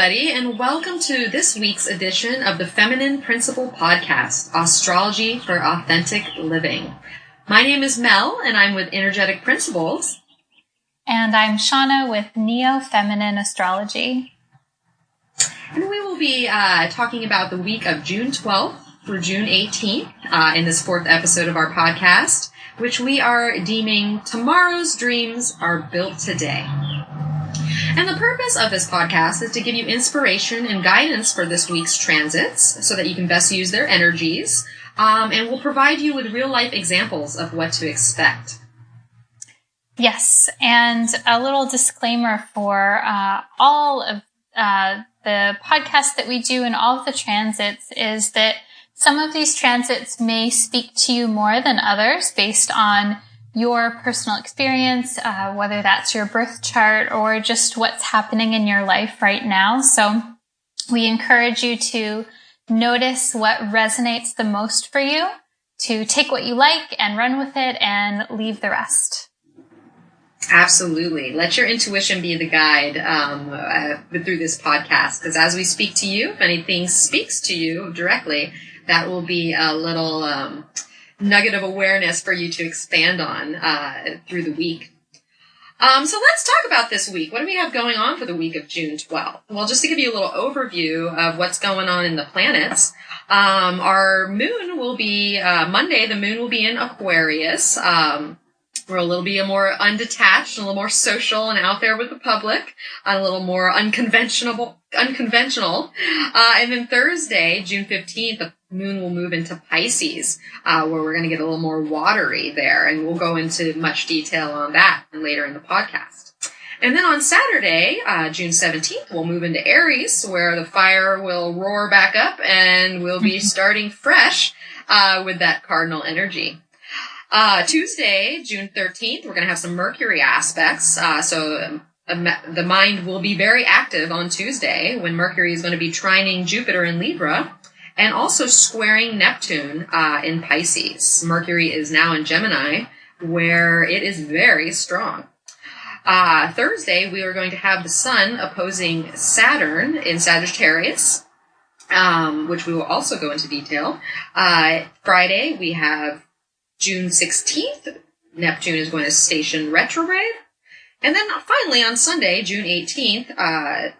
everybody, and welcome to this week's edition of the Feminine Principle Podcast, Astrology for Authentic Living. My name is Mel, and I'm with Energetic Principles. And I'm Shawna with Neo Feminine Astrology. And we will be talking about the week of June 12th through June 18th in this fourth episode of our podcast, which we are deeming Tomorrow's Dreams Are Built Today. And the purpose of this podcast is to give you inspiration and guidance for this week's transits so that you can best use their energies, and we'll provide you with real-life examples of what to expect. Yes, and a little disclaimer for all of the podcasts that we do and all of the transits is that some of these transits may speak to you more than others based on your personal experience, whether that's your birth chart or just what's happening in your life right now. So we encourage you to notice what resonates the most for you, to take what you like and run with it and leave the rest. Absolutely. Let your intuition be the guide through this podcast, because as we speak to you, if anything speaks to you directly, that will be a little nugget of awareness for you to expand on through the week. So let's talk about this week. What do we have going on for the week of June 12th? Well, just to give you a little overview of what's going on in the planets, our moon will be, Monday, the moon will be in Aquarius. We're a little bit more undetached, a little more social and out there with the public, a little more unconventional. And then Thursday, June 15th, the moon will move into Pisces, where we're going to get a little more watery there, and we'll go into much detail on that later in the podcast. And then on Saturday, June 17th, we'll move into Aries, where the fire will roar back up, and we'll be starting fresh with that cardinal energy. Tuesday, June 13th, we're going to have some Mercury aspects, so the mind will be very active on Tuesday when Mercury is going to be trining Jupiter in Libra and also squaring Neptune in Pisces. Mercury is now in Gemini, where it is very strong. Thursday, we are going to have the Sun opposing Saturn in Sagittarius, which we will also go into detail. Friday, we have June 16th, Neptune is going to station retrograde. And then finally on Sunday, June 18th,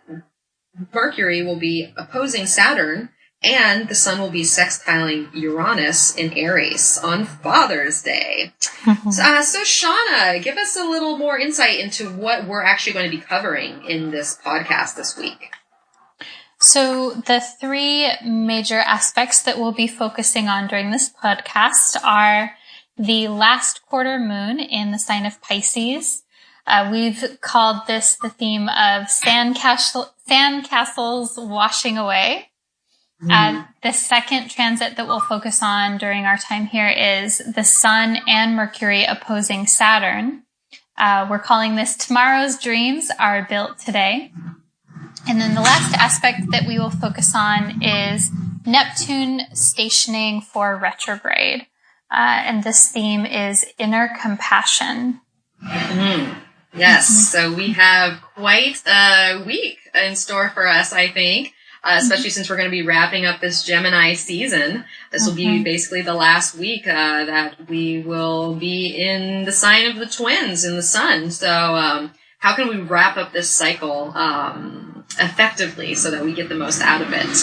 Mercury will be opposing Saturn, and the Sun will be sextiling Uranus in Aries on Father's Day. So Shawna, give us a little more insight into what we're actually going to be covering in this podcast this week. So the three major aspects that we'll be focusing on during this podcast are the last quarter moon in the sign of Pisces. We've called this the theme of sandcastles washing away. The second transit that we'll focus on during our time here is the Sun and Mercury opposing Saturn. We're calling this Tomorrow's Dreams Are Built Today. And then the last aspect that we will focus on is Neptune stationing for retrograde. And this theme is inner compassion. Yes, so we have quite a week in store for us, I think, especially since we're going to be wrapping up this Gemini season. This will be basically the last week that we will be in the sign of the twins in the sun. So how can we wrap up this cycle effectively so that we get the most out of it?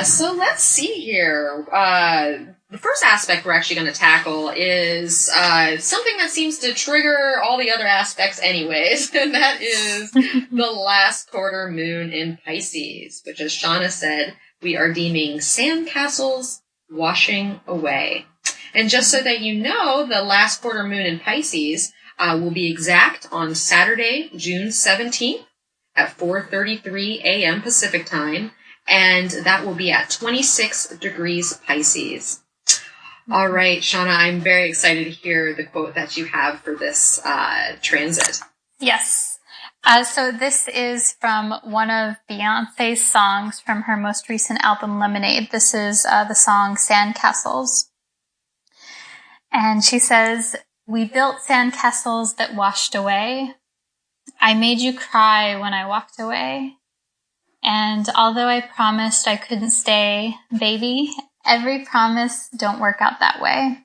So let's see here. The first aspect we're actually going to tackle is something that seems to trigger all the other aspects anyways, and that is the last quarter moon in Pisces, which, as Shawna said, we are deeming sandcastles washing away. And just so that you know, the last quarter moon in Pisces will be exact on Saturday, June 17th at 4:33 a.m. Pacific time, and that will be at 26 degrees Pisces. All right, Shawna, I'm very excited to hear the quote that you have for this transit. Yes. So this is from one of Beyonce's songs from her most recent album, Lemonade. This is the song Sandcastles. And she says, "We built sandcastles that washed away. I made you cry when I walked away. And although I promised I couldn't stay baby, every promise don't work out that way.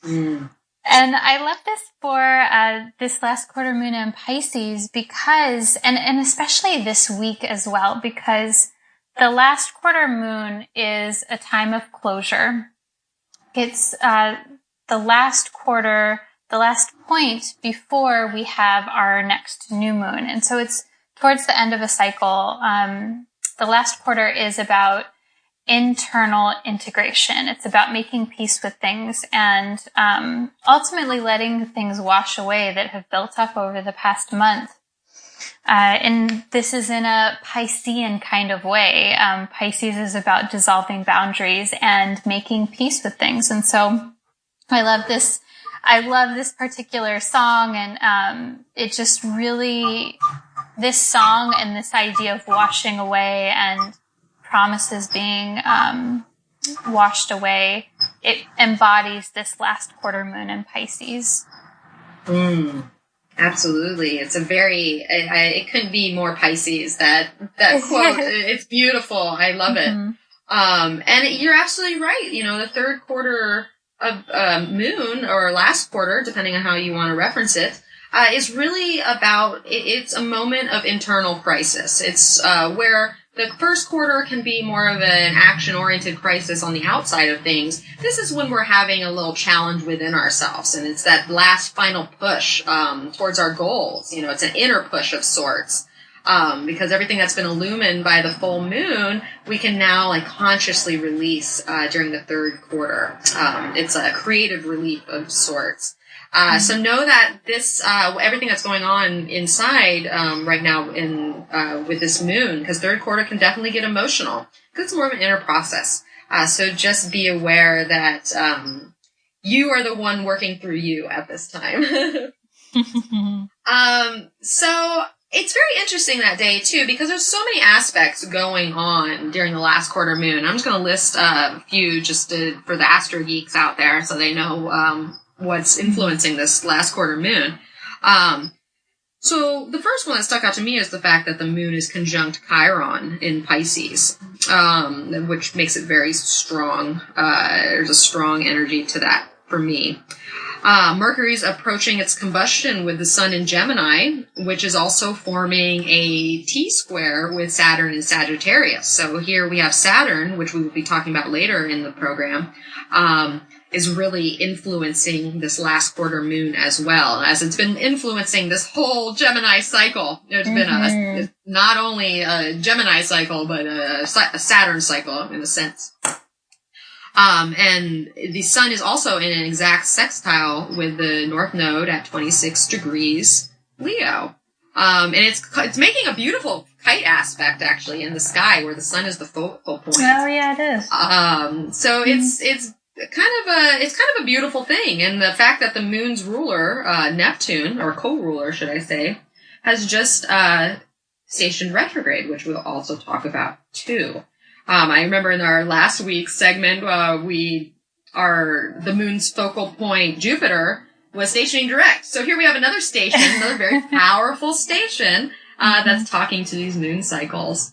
Mm. And I love this for this last quarter moon in Pisces because, and especially this week as well, because the last quarter moon is a time of closure. It's the last quarter, the last point before we have our next new moon. And so it's towards the end of a cycle. The last quarter is about internal integration. It's about making peace with things and ultimately letting things wash away that have built up over the past month. And this is in a Piscean kind of way. Pisces is about dissolving boundaries and making peace with things. And so I love this particular song, and it just really, this song and this idea of washing away and promises being washed away, it embodies this last quarter moon in Pisces. Absolutely. It's a very, it couldn't be more Pisces, that quote. It's beautiful. I love it. And you're absolutely right. You know, the third quarter of moon, or last quarter, depending on how you want to reference it, is really about, it's a moment of internal crisis. It's where the first quarter can be more of an action-oriented crisis on the outside of things. This is when we're having a little challenge within ourselves, and it's that last final push towards our goals. You know, it's an inner push of sorts. Because everything that's been illumined by the full moon, we can now like consciously release during the third quarter. It's a creative relief of sorts. So know that this, everything that's going on inside right now with this moon, because third quarter can definitely get emotional, because it's more of an inner process. So just be aware that you are the one working through you at this time. So it's very interesting that day, too, because there's so many aspects going on during the last quarter moon. I'm just going to list a few just for the astro geeks out there so they know what's influencing this last quarter moon. So the first one that stuck out to me is the fact that the moon is conjunct Chiron in Pisces, which makes it very strong. There's a strong energy to that for me. Mercury's approaching its combustion with the sun in Gemini, which is also forming a T-square with Saturn in Sagittarius. So here we have Saturn, which we will be talking about later in the program, is really influencing this last quarter moon as well, as it's been influencing this whole Gemini cycle. There's been not only a Gemini cycle, but a Saturn cycle in a sense. And the sun is also in an exact sextile with the North Node at 26 degrees Leo. And it's making a beautiful kite aspect, actually, in the sky where the sun is the focal point. Oh, yeah, it is. So it's kind of a beautiful thing. And the fact that the moon's ruler, Neptune, or co-ruler, should I say, has just stationed retrograde, which we'll also talk about, too. I remember in our last week's segment, the moon's focal point, Jupiter, was stationing direct. So here we have another station, another very powerful station, that's talking to these moon cycles.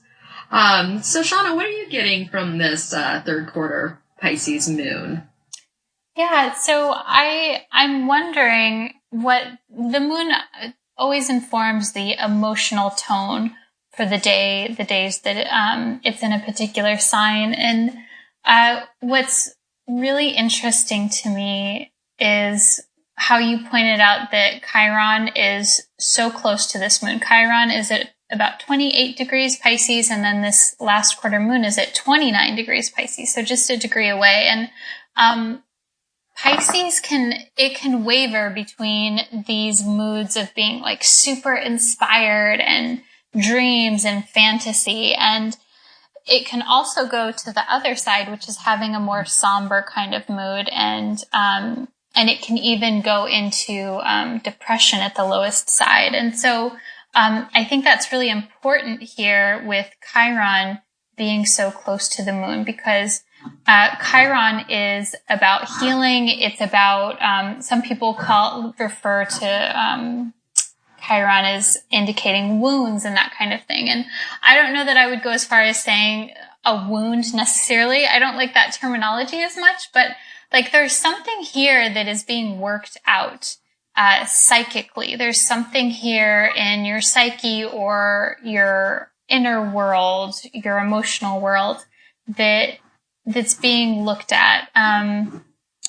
So Shawna, what are you getting from this, third quarter Pisces moon? Yeah, so I'm wondering what the moon always informs the emotional tone for the days that it's in a particular sign. And what's really interesting to me is how you pointed out that Chiron is so close to this moon. Chiron is at about 28 degrees Pisces, and then this last quarter moon is at 29 degrees Pisces, so just a degree away. And Pisces can waver between these moods of being like super inspired and dreams and fantasy, and it can also go to the other side, which is having a more somber kind of mood, and it can even go into depression at the lowest side. And so I think that's really important here with Chiron being so close to the moon, because Chiron is about healing. It's about some people refer to Chiron is indicating wounds and that kind of thing. And I don't know that I would go as far as saying a wound necessarily. I don't like that terminology as much, but like there's something here that is being worked out psychically. There's something here in your psyche or your inner world, your emotional world that's being looked at.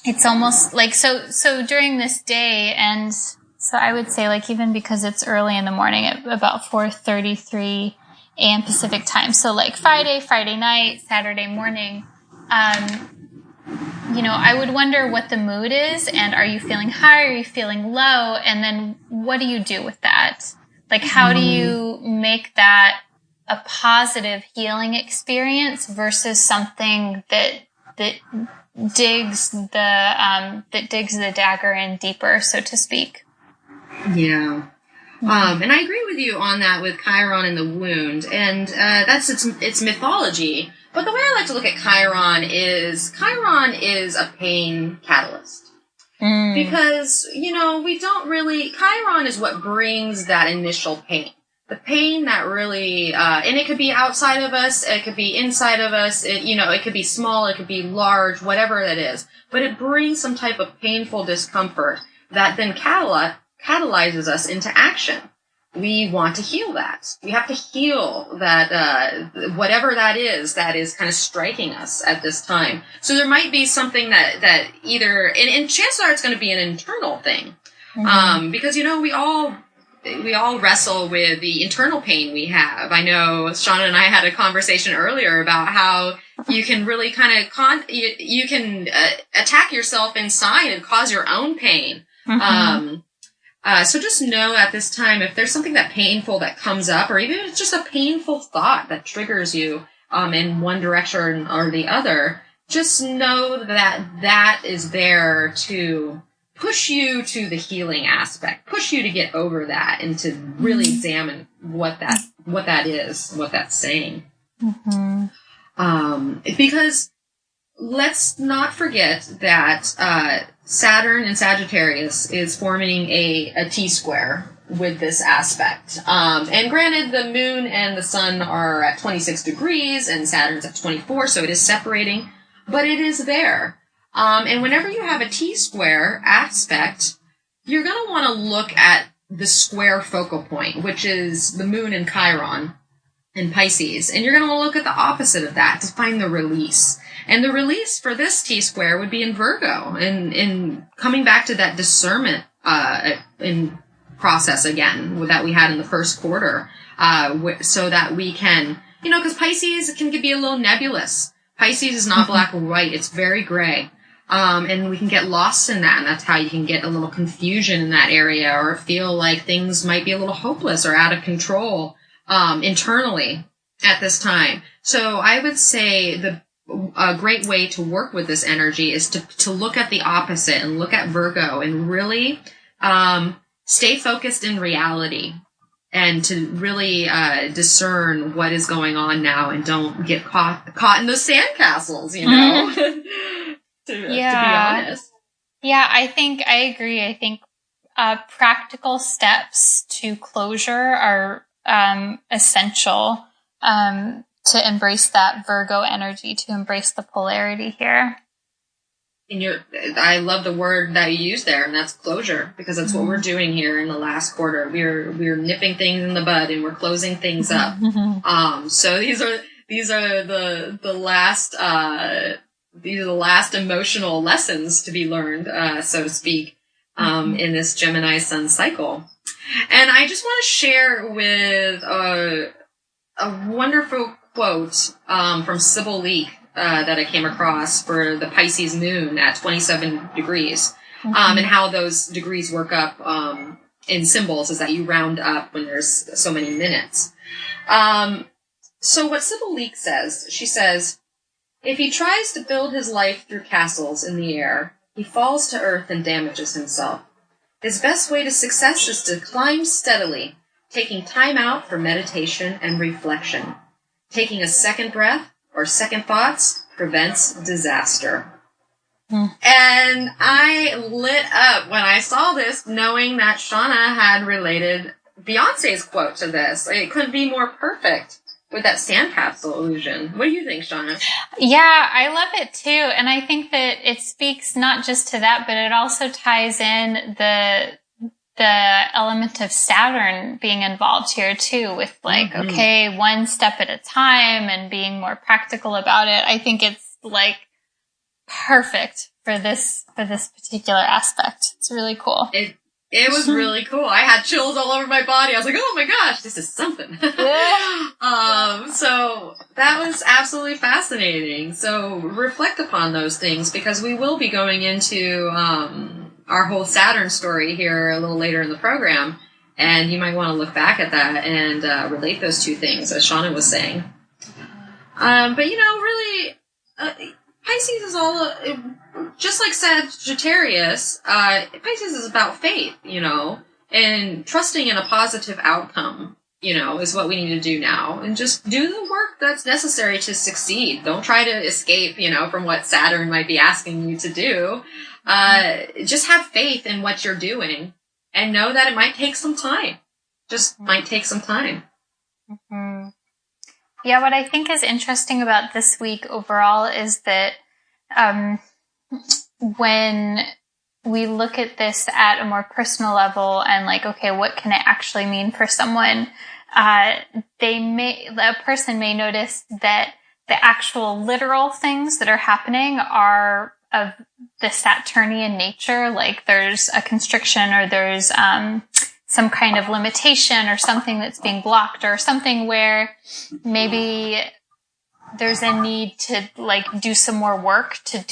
It's almost like, so during this day, and so I would say like, even because it's early in the morning at about 4:33 a.m. Pacific time. So like Friday night, Saturday morning, I would wonder what the mood is, and are you feeling high? Are you feeling low? And then what do you do with that? Like, how do you make that a positive healing experience versus something that digs the dagger in deeper, so to speak? Yeah. And I agree with you on that with Chiron and the wound, and that's its mythology. But the way I like to look at Chiron is a pain catalyst. Because, we don't really, Chiron is what brings that initial pain. The pain that really, and it could be outside of us, it could be inside of us, it could be small, it could be large, whatever that is. But it brings some type of painful discomfort that then catalyzes us into action. We want to heal that. We have to heal that, whatever that is kind of striking us at this time. So there might be something that either, and chances are it's going to be an internal thing. Because, we all wrestle with the internal pain we have. I know Shawna and I had a conversation earlier about how you can really kind of, you can attack yourself inside and cause your own pain. So just know at this time, if there's something that painful that comes up, or even if it's just a painful thought that triggers you in one direction or the other, just know that is there to push you to the healing aspect, push you to get over that and to really examine what that is, what that's saying. Because let's not forget that Saturn and Sagittarius is forming a T-square with this aspect. And granted, the moon and the sun are at 26 degrees and Saturn's at 24, so it is separating, but it is there. And whenever you have a T-square aspect, you're going to want to look at the square focal point, which is the moon and Chiron in Pisces. And you're going to want to look at the opposite of that to find the release. And the release for this T-square would be in Virgo, and coming back to that discernment in process again that we had in the first quarter, so that we can, because Pisces can be a little nebulous. Pisces is not black or white; it's very gray, and we can get lost in that, and that's how you can get a little confusion in that area, or feel like things might be a little hopeless or out of control internally at this time. So I would say a great way to work with this energy is to look at the opposite and look at Virgo and really stay focused in reality and to really discern what is going on now and don't get caught in the sandcastles, to be honest. Yeah, I agree. I think practical steps to closure are essential to embrace that Virgo energy, to embrace the polarity here. And I love the word that you used there, and that's closure, because that's what we're doing here in the last quarter. We're nipping things in the bud and we're closing things up. So these are the last emotional lessons to be learned, so to speak, in this Gemini Sun cycle. And I just want to share with a wonderful quote from Sybil Leek that I came across for the Pisces moon at 27 degrees, and how those degrees work up in symbols is that you round up when there's so many minutes. So what Sybil Leek says, she says, if he tries to build his life through castles in the air, he falls to earth and damages himself. His best way to success is to climb steadily, taking time out for meditation and reflection. Taking a second breath or second thoughts prevents disaster. And I lit up when I saw this, knowing that Shawna had related Beyonce's quote to this. It couldn't be more perfect with that sandcastle illusion. What do you think, Shawna? Yeah, I love it too. And I think that it speaks not just to that, but it also ties in the element of Saturn being involved here too, with like, okay, one step at a time and being more practical about it. I think it's like perfect for this particular aspect. It's really cool. It was really cool. I had chills all over my body. I was like, oh my gosh, this is something. So that was absolutely fascinating. So reflect upon those things, because we will be going into our whole Saturn story here a little later in the program. And you might want to look back at that and relate those two things, as Shawna was saying. But, really, Pisces is all, just like Sagittarius, Pisces is about faith, and trusting in a positive outcome, is what we need to do now. And just do the work that's necessary to succeed. Don't try to escape, from what Saturn might be asking you to do. Just have faith in what you're doing and know that it might take some time. Just might take some time. Mm-hmm. Yeah, what I think is interesting about this week overall is that when we look at this at a more personal level and like, okay, what can it actually mean for someone? A person may notice that the actual literal things that are happening are of the Saturnian nature, like there's a constriction or there's some kind of limitation or something that's being blocked or something where maybe there's a need to like do some more work to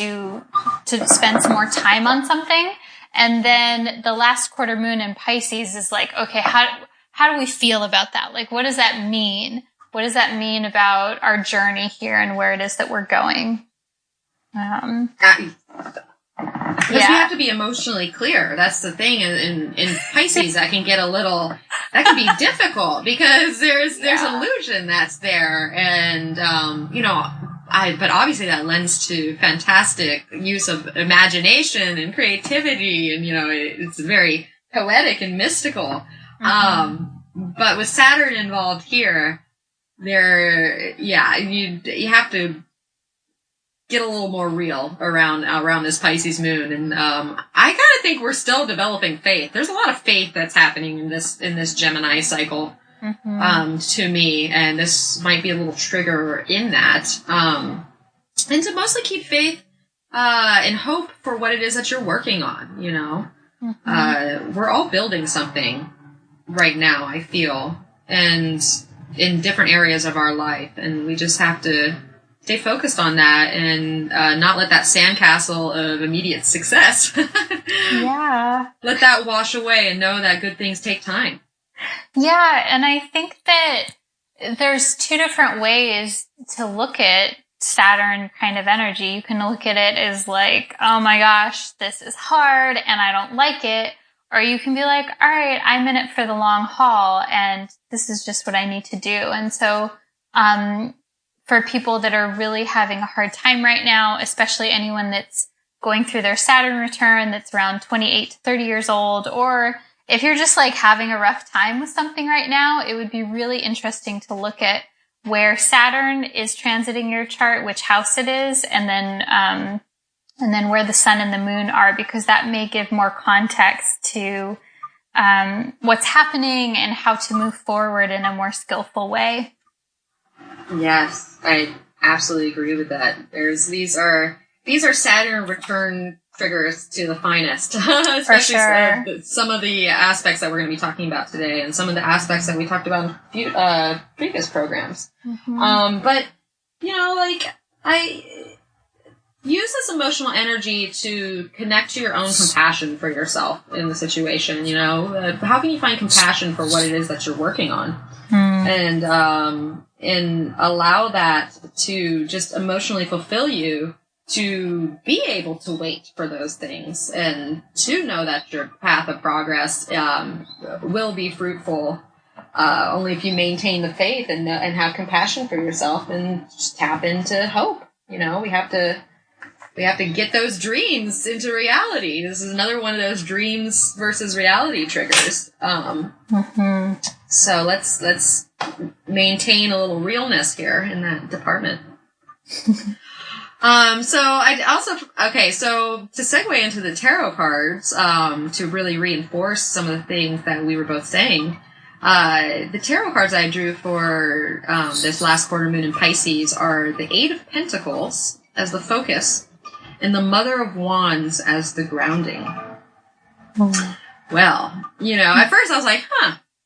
spend some more time on something. And then the last quarter moon in Pisces is like, okay, how do we feel about that? Like, what does that mean? What does that mean about our journey here and where it is that we're going? Because we have to be emotionally clear. That's the thing in Pisces that can be difficult because there's illusion that's there. And, but obviously that lends to fantastic use of imagination and creativity. And, it's very poetic and mystical. But with Saturn involved here, you have to get a little more real around this Pisces moon. And I kind of think we're still developing faith. There's a lot of faith that's happening in this Gemini cycle to me, and this might be a little trigger in that. And to mostly keep faith and hope for what it is that you're working on, We're all building something right now, I feel, and in different areas of our life, and we just have to stay focused on that and not let that sandcastle of immediate success let that wash away, and know that good things take time. Yeah, and I think that there's two different ways to look at Saturn kind of energy. You can look at it as like, oh my gosh, this is hard and I don't like it. Or you can be like, all right, I'm in it for the long haul and this is just what I need to do. And so, for people that are really having a hard time right now, especially anyone that's going through their Saturn return that's around 28 to 30 years old, or if you're just like having a rough time with something right now, it would be really interesting to look at where Saturn is transiting your chart, which house it is, and then where the sun and the moon are, because that may give more context to what's happening and how to move forward in a more skillful way. Yes, I absolutely agree with that. These are Saturn return triggers to the finest, especially some of the aspects that we're going to be talking about today, and some of the aspects that we talked about in previous programs. But I use this emotional energy to connect to your own compassion for yourself in the situation. How can you find compassion for what it is that you're working on, and allow that to just emotionally fulfill you, to be able to wait for those things and to know that your path of progress will be fruitful only if you maintain the faith and have compassion for yourself and just tap into hope. We have to we have to get those dreams into reality. This is another one of those dreams versus reality triggers. So let's maintain a little realness here in that department. So to segue into the tarot cards, to really reinforce some of the things that we were both saying, the tarot cards I drew for this last quarter moon in Pisces are the Eight of Pentacles as the focus and the Mother of Wands as the grounding. Well, at first I was like,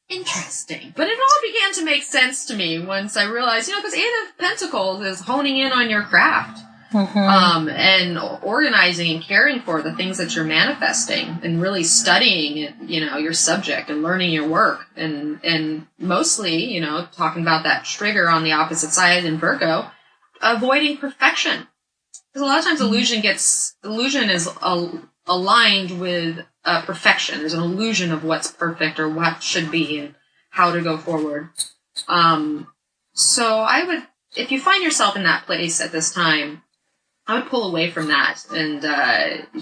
interesting. But it all began to make sense to me once I realized, because Eight of Pentacles is honing in on your craft. And organizing and caring for the things that you're manifesting and really studying, your subject and learning your work and mostly, talking about that trigger on the opposite side in Virgo, avoiding perfection. Because a lot of times illusion is aligned with perfection. There's an illusion of what's perfect or what should be and how to go forward. So if you find yourself in that place at this time, I would pull away from that and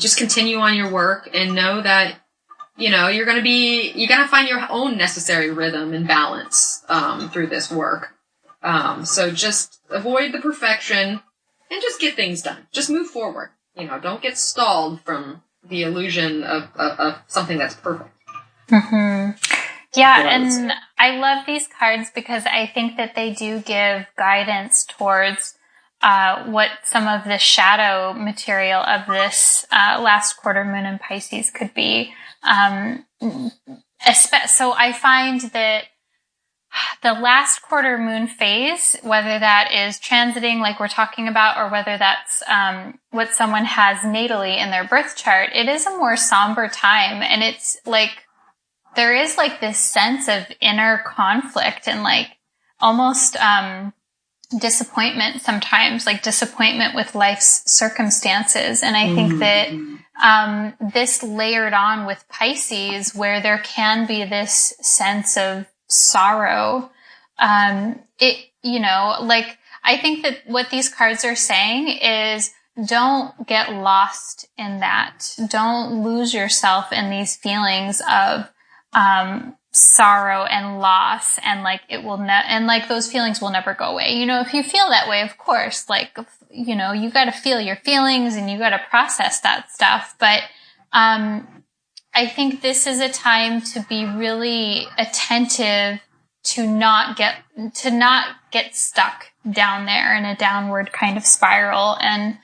just continue on your work and know that, you're going to find your own necessary rhythm and balance through this work. So just avoid the perfection and just get things done. Just move forward. Don't get stalled from the illusion of something that's perfect. Yeah, and I love these cards because I think that they do give guidance towards what some of the shadow material of this last quarter moon in Pisces could be. So I find that the last quarter moon phase, whether that is transiting like we're talking about, or whether that's what someone has natally in their birth chart, it is a more somber time. And it's like, there is like this sense of inner conflict and like almost disappointment sometimes, like disappointment with life's circumstances. And I think that this layered on with Pisces, where there can be this sense of sorrow, I think that what these cards are saying is don't get lost in that. Don't lose yourself in these feelings of sorrow and loss, and like it will and like those feelings will never go away. If you feel that way, of course, like, you got to feel your feelings and you got to process that stuff. But I think this is a time to be really attentive to not get stuck down there in a downward kind of spiral. And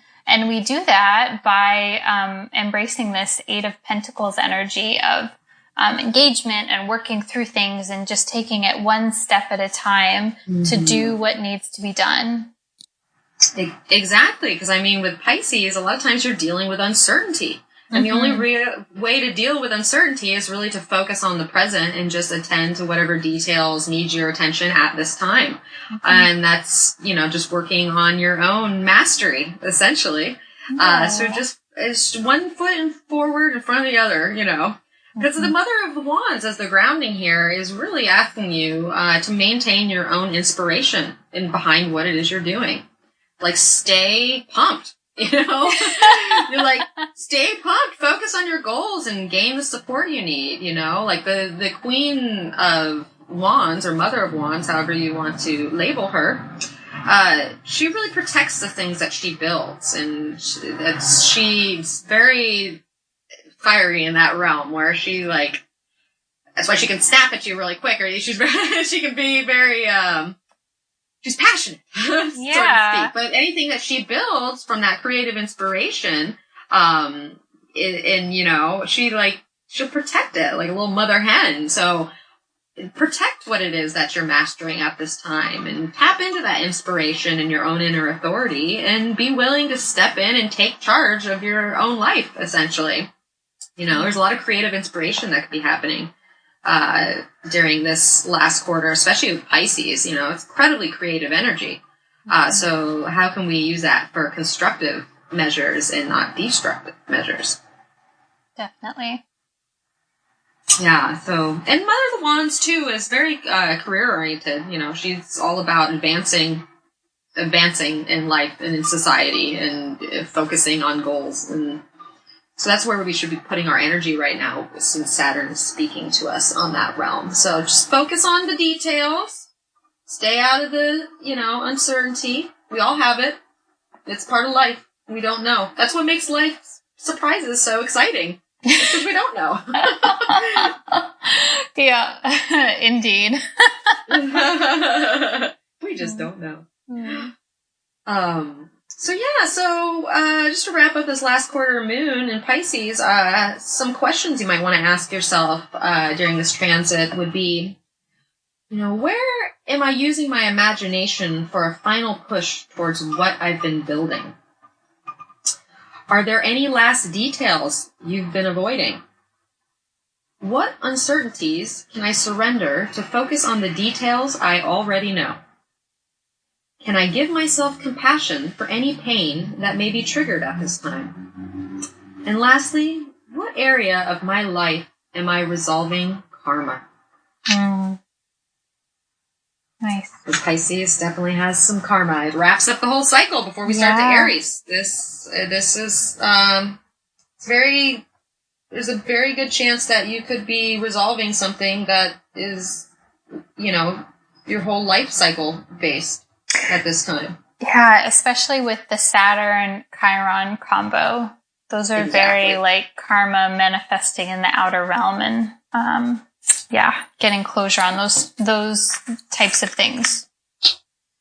we do that by embracing this Eight of Pentacles energy of engagement and working through things and just taking it one step at a time to do what needs to be done. Exactly. Because with Pisces, a lot of times you're dealing with uncertainty. And the only way to deal with uncertainty is really to focus on the present and just attend to whatever details need your attention at this time. And that's, just working on your own mastery, essentially. So just it's one foot forward in front of the other, Because the Mother of the Wands as the grounding here is really asking you to maintain your own inspiration behind what it is you're doing. Like, stay pumped, You're like, stay pumped, focus on your goals and gain the support you need, Like the Queen of Wands, or Mother of Wands, however you want to label her, she really protects the things that she builds. And she's very fiery in that realm, where she that's why she can snap at you really quick, or she can be very she's passionate, so to speak. But anything that she builds from that creative inspiration, she'll protect it like a little mother hen. So protect what it is that you're mastering at this time, and tap into that inspiration and your own inner authority, and be willing to step in and take charge of your own life, essentially. There's a lot of creative inspiration that could be happening during this last quarter, especially with Pisces. It's incredibly creative energy. So how can we use that for constructive measures and not destructive measures? Definitely. Yeah, and Mother of the Wands, too, is very career-oriented. She's all about advancing advancing in life and in society and focusing on goals. And so that's where we should be putting our energy right now, since Saturn is speaking to us on that realm. So just focus on the details. Stay out of the, uncertainty. We all have it. It's part of life. We don't know. That's what makes life surprises so exciting. Because we don't know. Yeah, indeed. We just don't know. Mm. So just to wrap up this last quarter moon in Pisces, some questions you might want to ask yourself during this transit would be, where am I using my imagination for a final push towards what I've been building? Are there any last details you've been avoiding? What uncertainties can I surrender to focus on the details I already know? Can I give myself compassion for any pain that may be triggered at this time? And lastly, what area of my life am I resolving karma? Nice. The Pisces definitely has some karma. It wraps up the whole cycle before we start the Aries. This is there's a very good chance that you could be resolving something that is, your whole life cycle based at this time. Yeah, especially with the Saturn Chiron combo. Those are very karma manifesting in the outer realm, and getting closure on those types of things.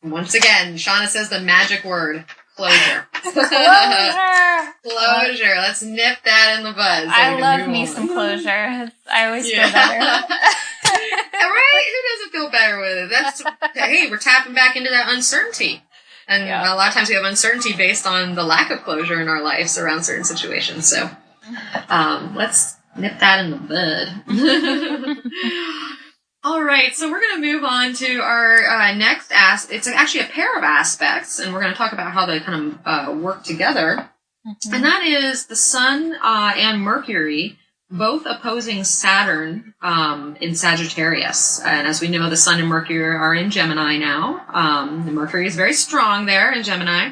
Once again, Shawna says the magic word, closure. Closure. Let's nip that in the bud. So I love me some closure. I always feel better. Right? Who doesn't feel better with it? Hey, we're tapping back into that uncertainty. And a lot of times we have uncertainty based on the lack of closure in our lives around certain situations. So let's nip that in the bud. All right, so we're going to move on to our next it's actually a pair of aspects, and we're going to talk about how they kind of work together. Mm-hmm. And that is the Sun and Mercury both opposing Saturn in Sagittarius. And as we know, the Sun and Mercury are in Gemini now. Mercury is very strong there in Gemini.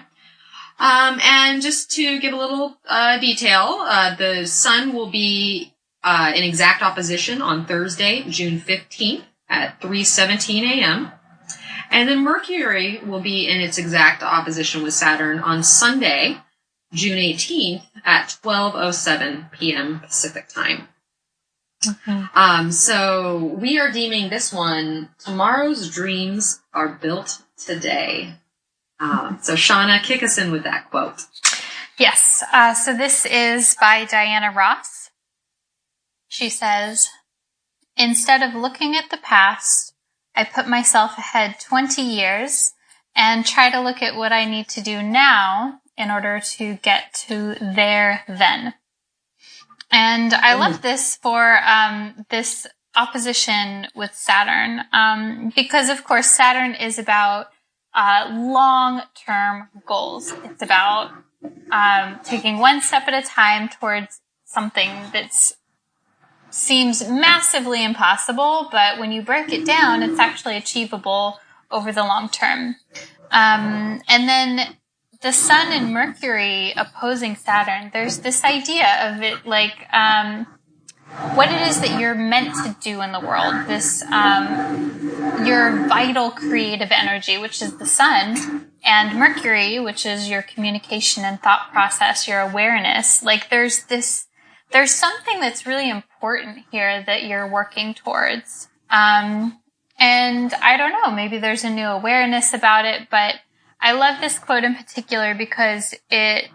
And just to give a little detail, the Sun will be in exact opposition on Thursday, June 15th at 3:17 a.m. And then Mercury will be in its exact opposition with Saturn on Sunday, June 18th at 12:07 p.m. Pacific time. Mm-hmm. So we are deeming this one, tomorrow's dreams are built today. So Shawna, kick us in with that quote. Yes. So this is by Diana Ross. She says, "Instead of looking at the past, I put myself ahead 20 years and try to look at what I need to do now in order to get to there then." And I love this for this opposition with Saturn, because, of course, Saturn is about long-term goals. It's about taking one step at a time towards something that seems massively impossible, but when you break it down, it's actually achievable over the long term. And then the Sun and Mercury opposing Saturn, there's this idea of it like what it is that you're meant to do in the world, this your vital creative energy, which is the Sun, and Mercury, which is your communication and thought process, your awareness. Like there's something that's really important here that you're working towards. And I don't know, maybe there's a new awareness about it, but I love this quote in particular because it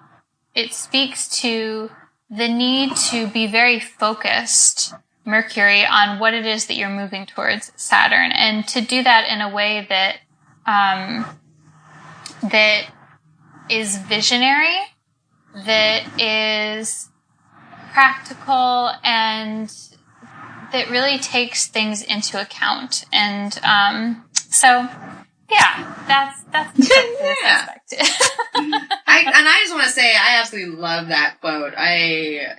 speaks to the need to be very focused, Mercury, on what it is that you're moving towards, Saturn, and to do that in a way that that is visionary, that is practical, and that really takes things into account. And so that's this aspect. I just want to say I absolutely love that quote. I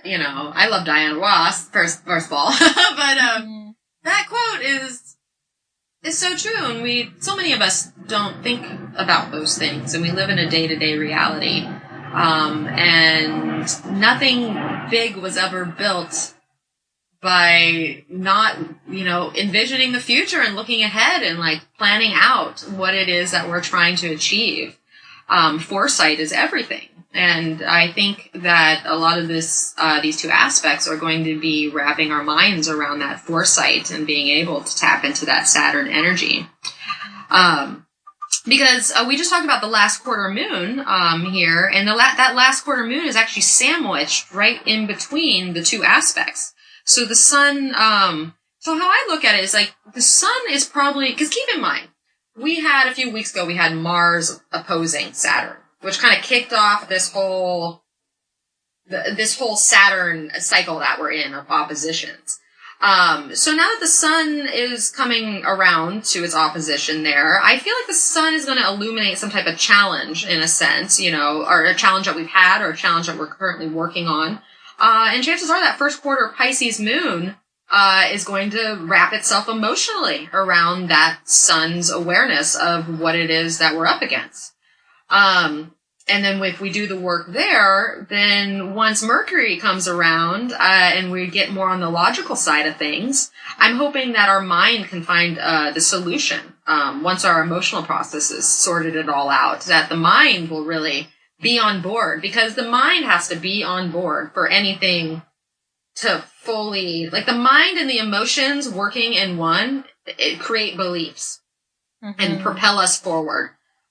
love Diana Ross first of all, but that quote is It's so true, and so many of us don't think about those things, and we live in a day-to-day reality. And nothing big was ever built by not, envisioning the future and looking ahead and like planning out what it is that we're trying to achieve. Foresight is everything. And I think that a lot of these two aspects are going to be wrapping our minds around that foresight and being able to tap into that Saturn energy. Because we just talked about the last quarter moon here, and that last quarter moon is actually sandwiched right in between the two aspects. So the sun, so how I look at it is like the sun is probably, because keep in mind, a few weeks ago, we had Mars opposing Saturn, which kind of kicked off this whole Saturn cycle that we're in of oppositions. So now that the sun is coming around to its opposition there, I feel like the sun is going to illuminate some type of challenge in a sense, or a challenge that we've had or a challenge that we're currently working on. And chances are that first quarter Pisces moon is going to wrap itself emotionally around that sun's awareness of what it is that we're up against. And then if we do the work there, then once Mercury comes around and we get more on the logical side of things, I'm hoping that our mind can find the solution. Once our emotional processes sorted it all out, that the mind will really be on board, because the mind has to be on board for anything to fully, like the mind and the emotions working in one, it create beliefs and propel us forward.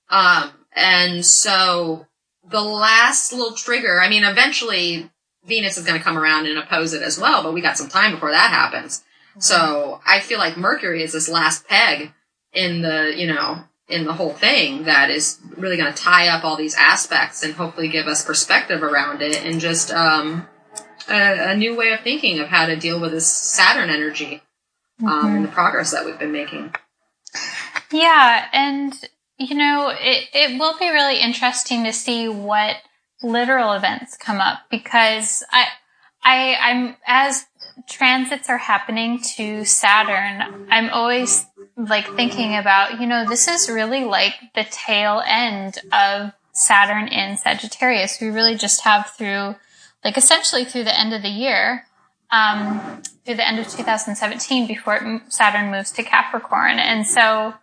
And so the last little trigger, I mean, eventually Venus is going to come around and oppose it as well, but we got some time before that happens. So I feel like Mercury is this last peg in the whole thing that is really going to tie up all these aspects and hopefully give us perspective around it and just a new way of thinking of how to deal with this Saturn energy and the progress that we've been making. Yeah, and it will be really interesting to see what literal events come up, because I'm as transits are happening to Saturn, I'm always like thinking about, this is really like the tail end of Saturn in Sagittarius. We really just have essentially through the end of the year, through the end of 2017 before Saturn moves to Capricorn. And so,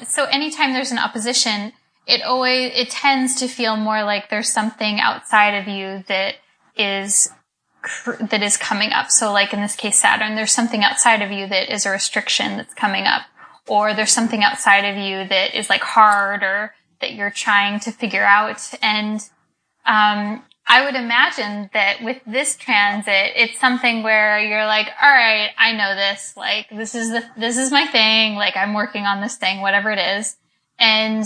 so anytime there's an opposition, it tends to feel more like there's something outside of you that is coming up. So like in this case, Saturn, there's something outside of you that is a restriction that's coming up, or there's something outside of you that is like hard or that you're trying to figure out. And, I would imagine that with this transit, it's something where you're like, all right, I know this, like, this is my thing, like, I'm working on this thing, whatever it is. And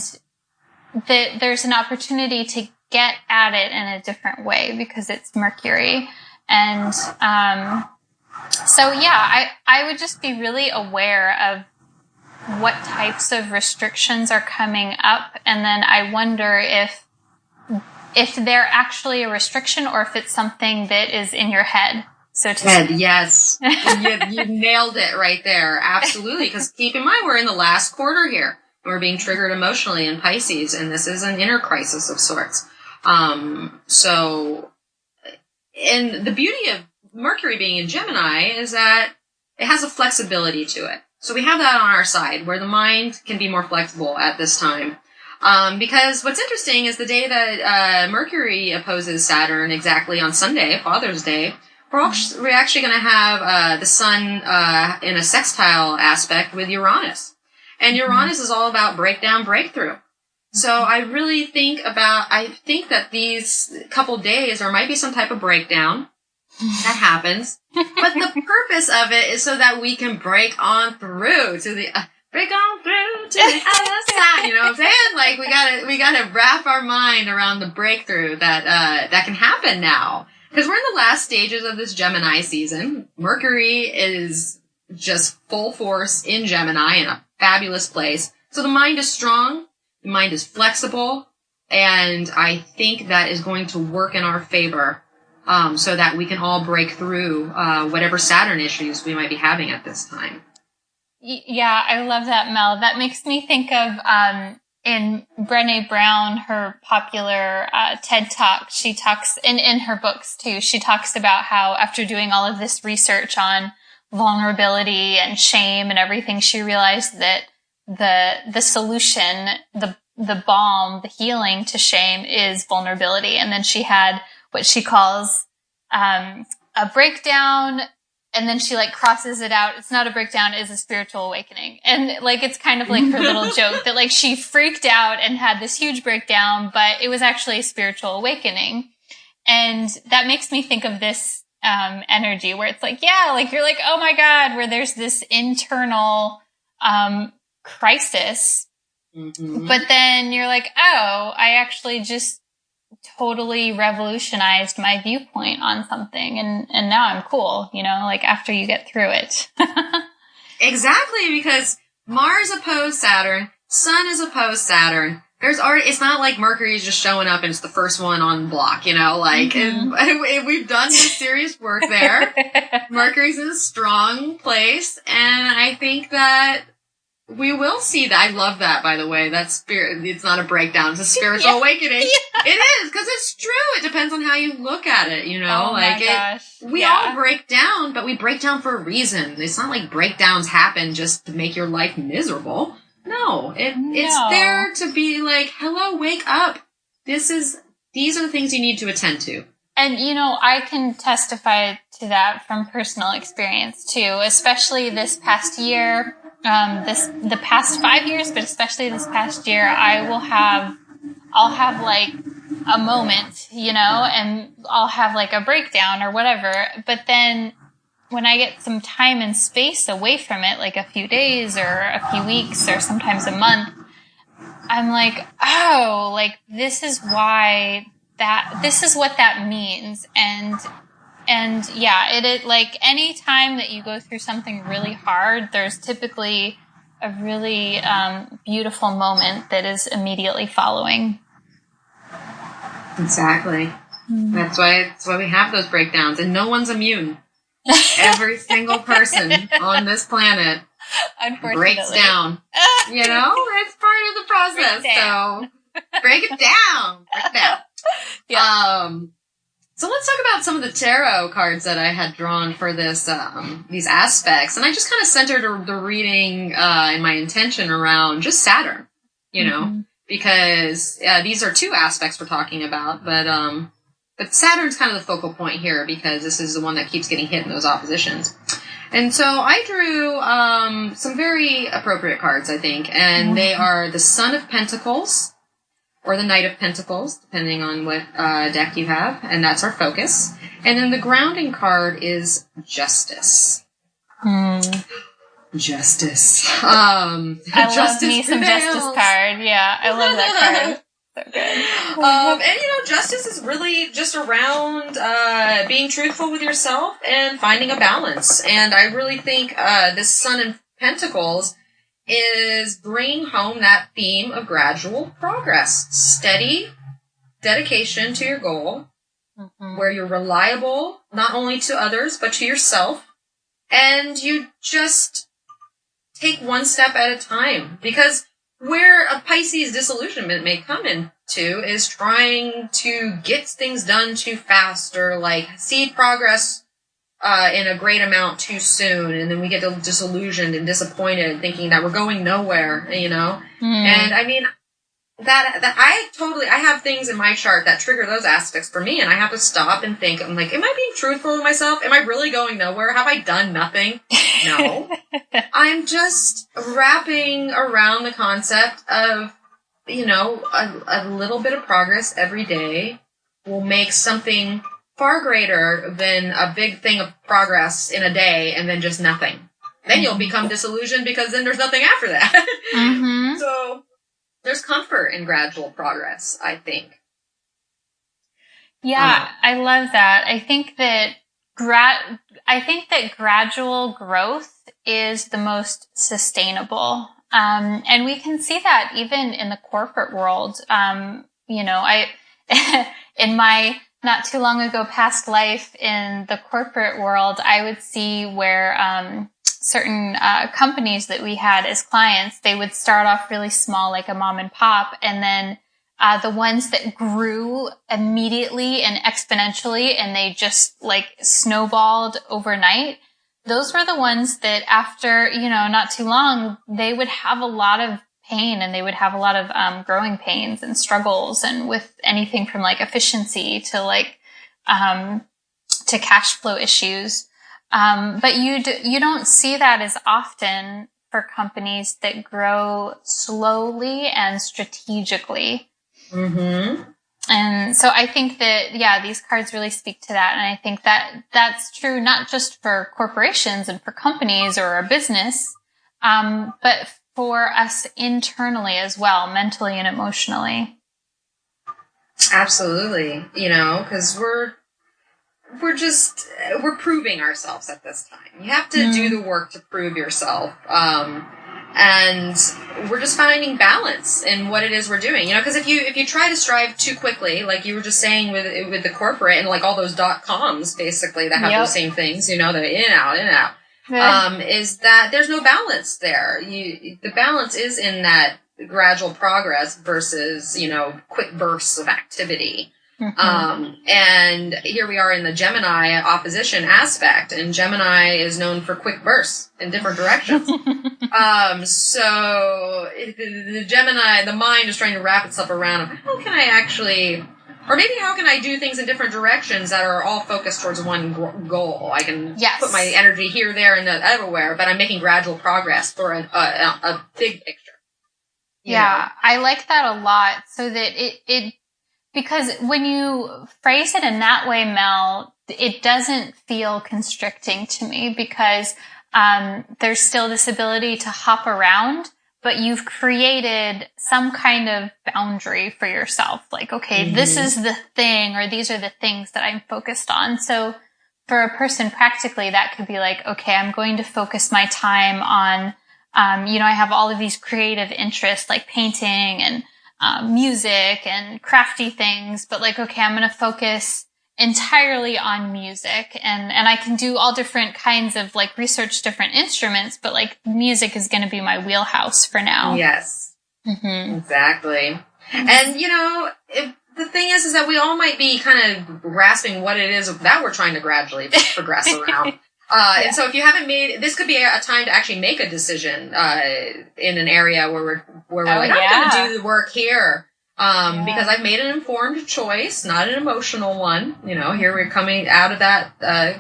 that there's an opportunity to get at it in a different way because it's Mercury. And, so yeah, I would just be really aware of what types of restrictions are coming up. And then I wonder if they're actually a restriction or if it's something that is in your head. So to head, yes. you nailed it right there. Absolutely. Because keep in mind, we're in the last quarter here. We're being triggered emotionally in Pisces, and this is an inner crisis of sorts. So, and the beauty of Mercury being in Gemini is that it has a flexibility to it. So we have that on our side, where the mind can be more flexible at this time. Because what's interesting is the day that Mercury opposes Saturn exactly on Sunday, Father's Day, we're actually going to have the Sun in a sextile aspect with Uranus. And Uranus is all about breakdown, breakthrough. So I really think that these couple days there might be some type of breakdown that happens. But the purpose of it is so that we can break on through to the other side. You know what I'm saying? Like we gotta wrap our mind around the breakthrough that can happen now. Because we're in the last stages of this Gemini season. Mercury is just full force in Gemini in a fabulous place. So the mind is strong, the mind is flexible, and I think that is going to work in our favor, so that we can all break through whatever Saturn issues we might be having at this time. Yeah, I love that, Mel. That makes me think of in Brené Brown, her popular TED Talk. She talks in her books too. She talks about how after doing all of this research on vulnerability and shame and everything, she realized that the solution, the balm, the healing to shame is vulnerability. And then she had what she calls a breakdown. And then she like crosses it out. It's not a breakdown, it's a spiritual awakening. And like, it's kind of like her little joke that like she freaked out and had this huge breakdown, but it was actually a spiritual awakening. And that makes me think of this, energy where it's like, yeah, like you're like, oh my God, where there's this internal, crisis. Mm-hmm. But then you're like, oh, I actually just totally revolutionized my viewpoint on something and now I'm cool, like after you get through it. Exactly, because Mars opposed Saturn, Sun is opposed Saturn. It's not like Mercury is just showing up and it's the first one on the block, mm-hmm. and we've done this serious work there. Mercury's in a strong place, and I think that we will see that. I love that, by the way. That's spirit. It's not a breakdown. It's a spiritual awakening. Yeah. It is, because it's true. It depends on how you look at it, Oh my gosh. We all break down, but we break down for a reason. It's not like breakdowns happen just to make your life miserable. No. It's there to be like, hello, wake up. These are the things you need to attend to. And, I can testify to that from personal experience too, especially this past year. The past 5 years, but especially this past year, I'll have like a moment, and I'll have like a breakdown or whatever. But then when I get some time and space away from it, like a few days or a few weeks or sometimes a month, I'm like, oh, like this is what that means. And yeah, it like any time that you go through something really hard, there's typically a really beautiful moment that is immediately following. Exactly. Mm-hmm. That's why we have those breakdowns, and no one's immune. Every single person on this planet breaks down. It's part of the process. So break it down. Break it down. Yeah. So let's talk about some of the tarot cards that I had drawn for this, these aspects. And I just kind of centered the reading, and my intention around just Saturn, mm-hmm. because, these are two aspects we're talking about, but Saturn's kind of the focal point here because this is the one that keeps getting hit in those oppositions. And so I drew, some very appropriate cards, I think, and mm-hmm. they are the Son of Pentacles, or the Knight of Pentacles, depending on what deck you have, and that's our focus. And then the grounding card is Justice. Justice. I love me some Justice card. Yeah, I love that card. So good. And Justice is really just around being truthful with yourself and finding a balance. And I really think this Son of Pentacles is bringing home that theme of gradual progress, steady dedication to your goal, mm-hmm. where you're reliable not only to others but to yourself, and you just take one step at a time. Because where a Pisces disillusionment may come into is trying to get things done too fast, or like see progress in a great amount too soon, and then we get disillusioned and disappointed, thinking that we're going nowhere, And I mean, that I have things in my chart that trigger those aspects for me, and I have to stop and think. I'm like, am I being truthful with myself? Am I really going nowhere? Have I done nothing? No. I'm just wrapping around the concept of, a little bit of progress every day will make something far greater than a big thing of progress in a day and then just nothing. Then you'll become disillusioned because then there's nothing after that. Mm-hmm. So there's comfort in gradual progress, I think. Yeah, I love that. I think that gradual growth is the most sustainable. And we can see that even in the corporate world. In my not too long ago past life in the corporate world, I would see where certain companies that we had as clients, they would start off really small, like a mom and pop, and then the ones that grew immediately and exponentially and they just like snowballed overnight, those were the ones that after, not too long, they would have a lot of pain and they would have a lot of growing pains and struggles, and with anything from like efficiency to like to cash flow issues. But you don't see that as often for companies that grow slowly and strategically. Mm-hmm. And so I think that, these cards really speak to that. And I think that that's true not just for corporations and for companies or a business, but for us internally as well, mentally and emotionally. Absolutely. Because we're proving ourselves at this time. You have to do the work to prove yourself. And we're just finding balance in what it is we're doing, because if you try to strive too quickly, like you were just saying with the corporate and like all those .coms basically that have those same things, the in and out, is that there's no balance there. The balance is in that gradual progress versus, quick bursts of activity. Mm-hmm. And here we are in the Gemini opposition aspect, and Gemini is known for quick bursts in different directions. So the Gemini, the mind is trying to wrap itself around how can I actually, or maybe how can I do things in different directions that are all focused towards one goal? I can put my energy here, there, and everywhere, but I'm making gradual progress for a big picture. Yeah, I like that a lot, so that it because when you phrase it in that way, Mel, it doesn't feel constricting to me, because there's still this ability to hop around, but you've created some kind of boundary for yourself. Like, okay, this is the thing, or these are the things that I'm focused on. So for a person practically, that could be like, okay, I'm going to focus my time on, I have all of these creative interests like painting and music and crafty things, but like, okay, I'm going to focus entirely on music, and I can do all different kinds of like research different instruments, but like music is going to be my wheelhouse for now. Yes. Mm-hmm. Exactly. And the thing is that we all might be kind of grasping what it is that we're trying to gradually progress around. And so if you haven't this could be a time to actually make a decision, in an area where we're I'm going to do the work here. Because I've made an informed choice, not an emotional one. Here we're coming out of that,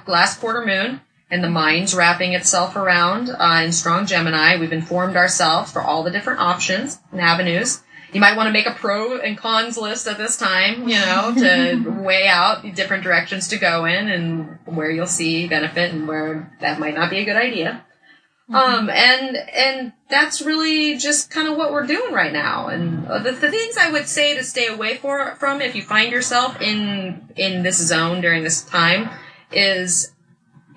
last quarter moon, and the mind's wrapping itself around, in strong Gemini. We've informed ourselves for all the different options and avenues. You might want to make a pro and cons list at this time, to weigh out different directions to go in and where you'll see benefit and where that might not be a good idea. And that's really just kind of what we're doing right now. And the things I would say to stay away from if you find yourself in this zone during this time is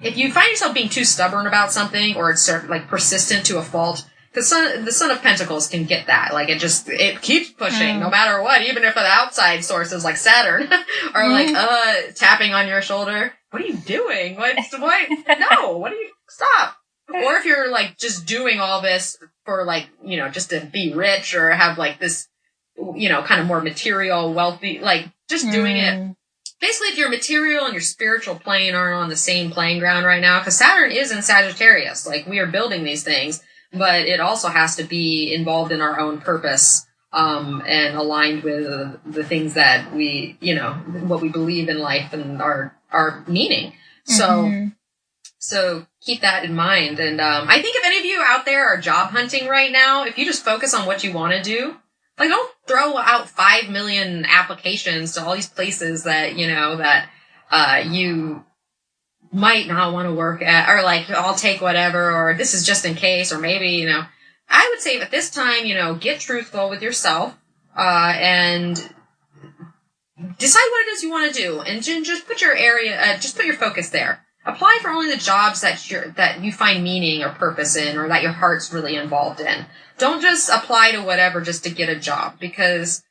if you find yourself being too stubborn about something, or it's sort of like persistent to a fault. The Son of Pentacles can get that. Like, it keeps pushing no matter what, even if the outside sources like Saturn are like, tapping on your shoulder. What are you doing? What? No, what are you, stop. Or if you're like just doing all this for like, just to be rich or have like this, kind of more material, wealthy, like just doing it. Basically, if your material and your spiritual plane aren't on the same playing ground right now, because Saturn is in Sagittarius, like we are building these things. But it also has to be involved in our own purpose, and aligned with the things that we, what we believe in life and our meaning. So keep that in mind. And I think if any of you out there are job hunting right now, if you just focus on what you want to do, like don't throw out 5 million applications to all these places that, you might not want to work at, or like, I'll take whatever, or this is just in case, or maybe, I would say at this time, get truthful with yourself, and decide what it is you want to do, and just put your just put your focus there. Apply for only the jobs that you find meaning or purpose in, or that your heart's really involved in. Don't just apply to whatever just to get a job, because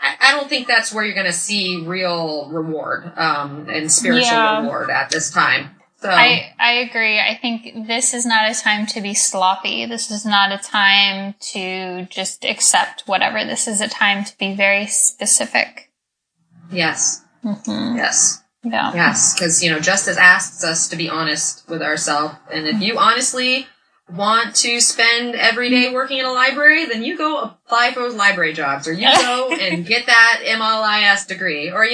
I don't think that's where you're going to see real reward, and spiritual reward at this time. So I agree. I think this is not a time to be sloppy. This is not a time to just accept whatever. This is a time to be very specific. Yes. Mm-hmm. Yes. Yeah. Yes. Because, justice asks us to be honest with ourselves. And if you honestly want to spend every day working in a library, then you go apply for those library jobs, or you go and get that MLIS degree, or,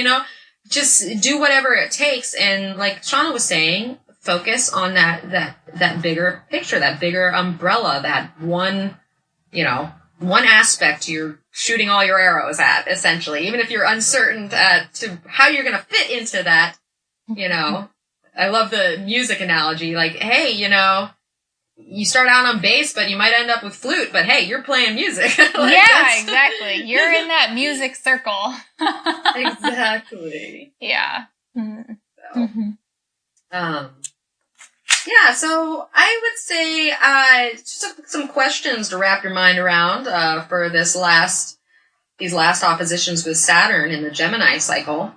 just do whatever it takes. And like Shawna was saying, focus on that bigger picture, that bigger umbrella, that one aspect you're shooting all your arrows at, essentially. Even if you're uncertain to how you're going to fit into that, I love the music analogy. Like, hey, you start out on bass, but you might end up with flute, but hey, you're playing music. Exactly. You're in that music circle. Exactly. Yeah. Mm-hmm. So, so I would say just some questions to wrap your mind around for these last oppositions with Saturn in the Gemini cycle.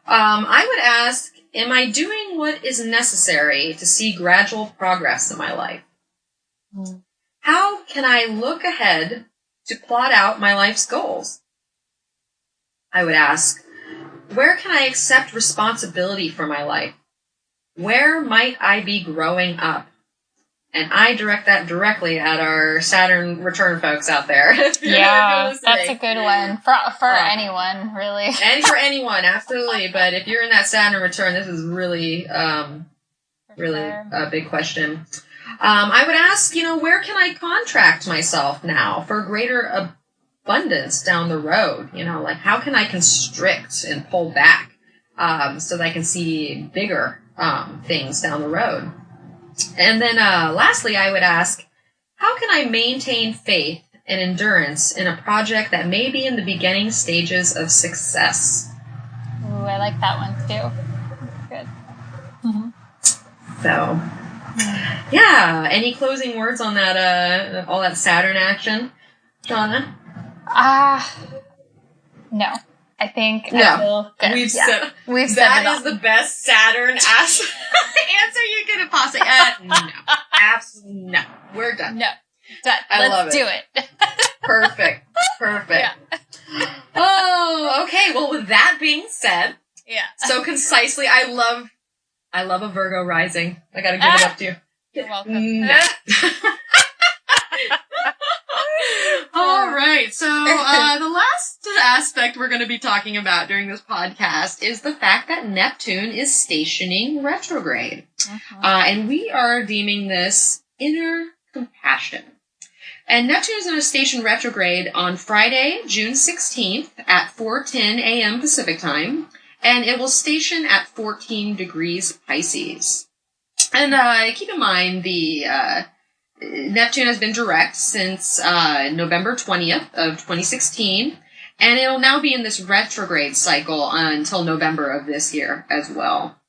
I would ask, am I doing what is necessary to see gradual progress in my life? How can I look ahead to plot out my life's goals? I would ask, where can I accept responsibility for my life? Where might I be growing up? And I direct that directly at our Saturn return folks out there. Yeah, that's a good one. For anyone, really. And for anyone, absolutely. But if you're in that Saturn return, this is really a big question. I would ask, where can I contract myself now for greater abundance down the road? Like how can I constrict and pull back so that I can see bigger things down the road? And then lastly, I would ask, how can I maintain faith and endurance in a project that may be in the beginning stages of success? Ooh, I like that one too. Good. Mm-hmm. So, yeah. Any closing words on that? All that Saturn action, Shawna? No. I think I feel good. We've said that is the best Saturn answer you could have possibly. No, absolutely no. We're done. No, done. Let's do it. Perfect. Yeah. Oh, okay. Well, with that being said, so concisely, I love a Virgo rising. I got to give it up to you. You're welcome. No. All right. So the last aspect we're going to be talking about during this podcast is the fact that Neptune is stationing retrograde. And we are deeming this inner compassion. And Neptune is going to station retrograde on Friday, June 16th at 4:10 a.m. Pacific time. And it will station at 14 degrees Pisces. And keep in mind the Neptune has been direct since November 20th of 2016, and it'll now be in this retrograde cycle until November of this year as well.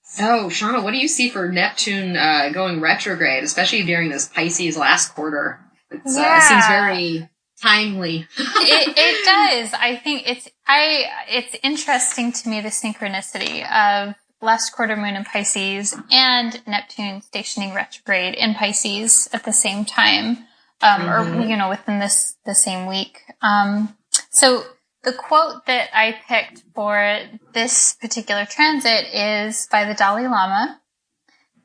So, Shawna, what do you see for Neptune going retrograde, especially during this Pisces last quarter? It seems very timely. It does. I think it's interesting to me, the synchronicity of last quarter moon in Pisces and Neptune stationing retrograde in Pisces at the same time, or within the same week. So the quote that I picked for this particular transit is by the Dalai Lama.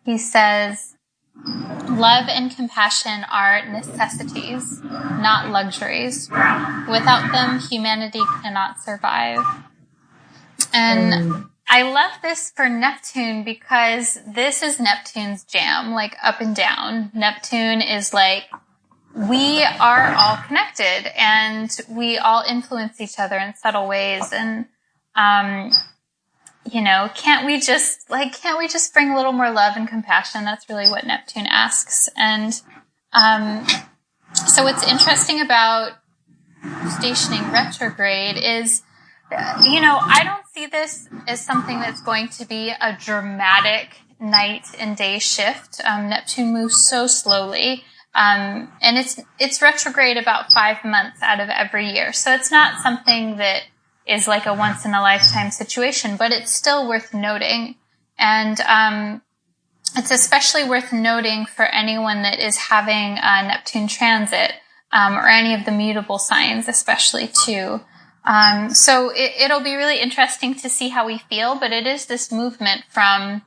He says, "Love and compassion are necessities, not luxuries. Without them, humanity cannot survive." And I love this for Neptune because this is Neptune's jam, like up and down. Neptune is like, we are all connected and we all influence each other in subtle ways. And, can't we just bring a little more love and compassion? That's really what Neptune asks. And, so what's interesting about stationing retrograde is, I don't see this as something that's going to be a dramatic night and day shift. Neptune moves so slowly. And it's retrograde about 5 months out of every year. So it's not something that is like a once in a lifetime situation, but it's still worth noting. And it's especially worth noting for anyone that is having a Neptune transit, or any of the mutable signs, especially too. So it'll be really interesting to see how we feel, but it is this movement from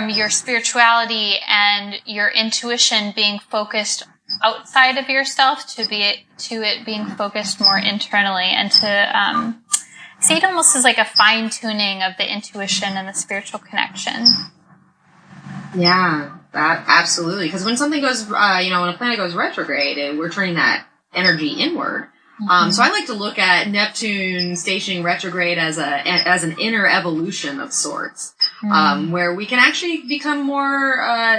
your spirituality and your intuition being focused outside of yourself to it being focused more internally, and to see it almost as like a fine tuning of the intuition and the spiritual connection. Yeah, that absolutely. Because when something goes, when a planet goes retrograde, we're turning that energy inward. So I like to look at Neptune stationing retrograde as an inner evolution of sorts, where we can actually become more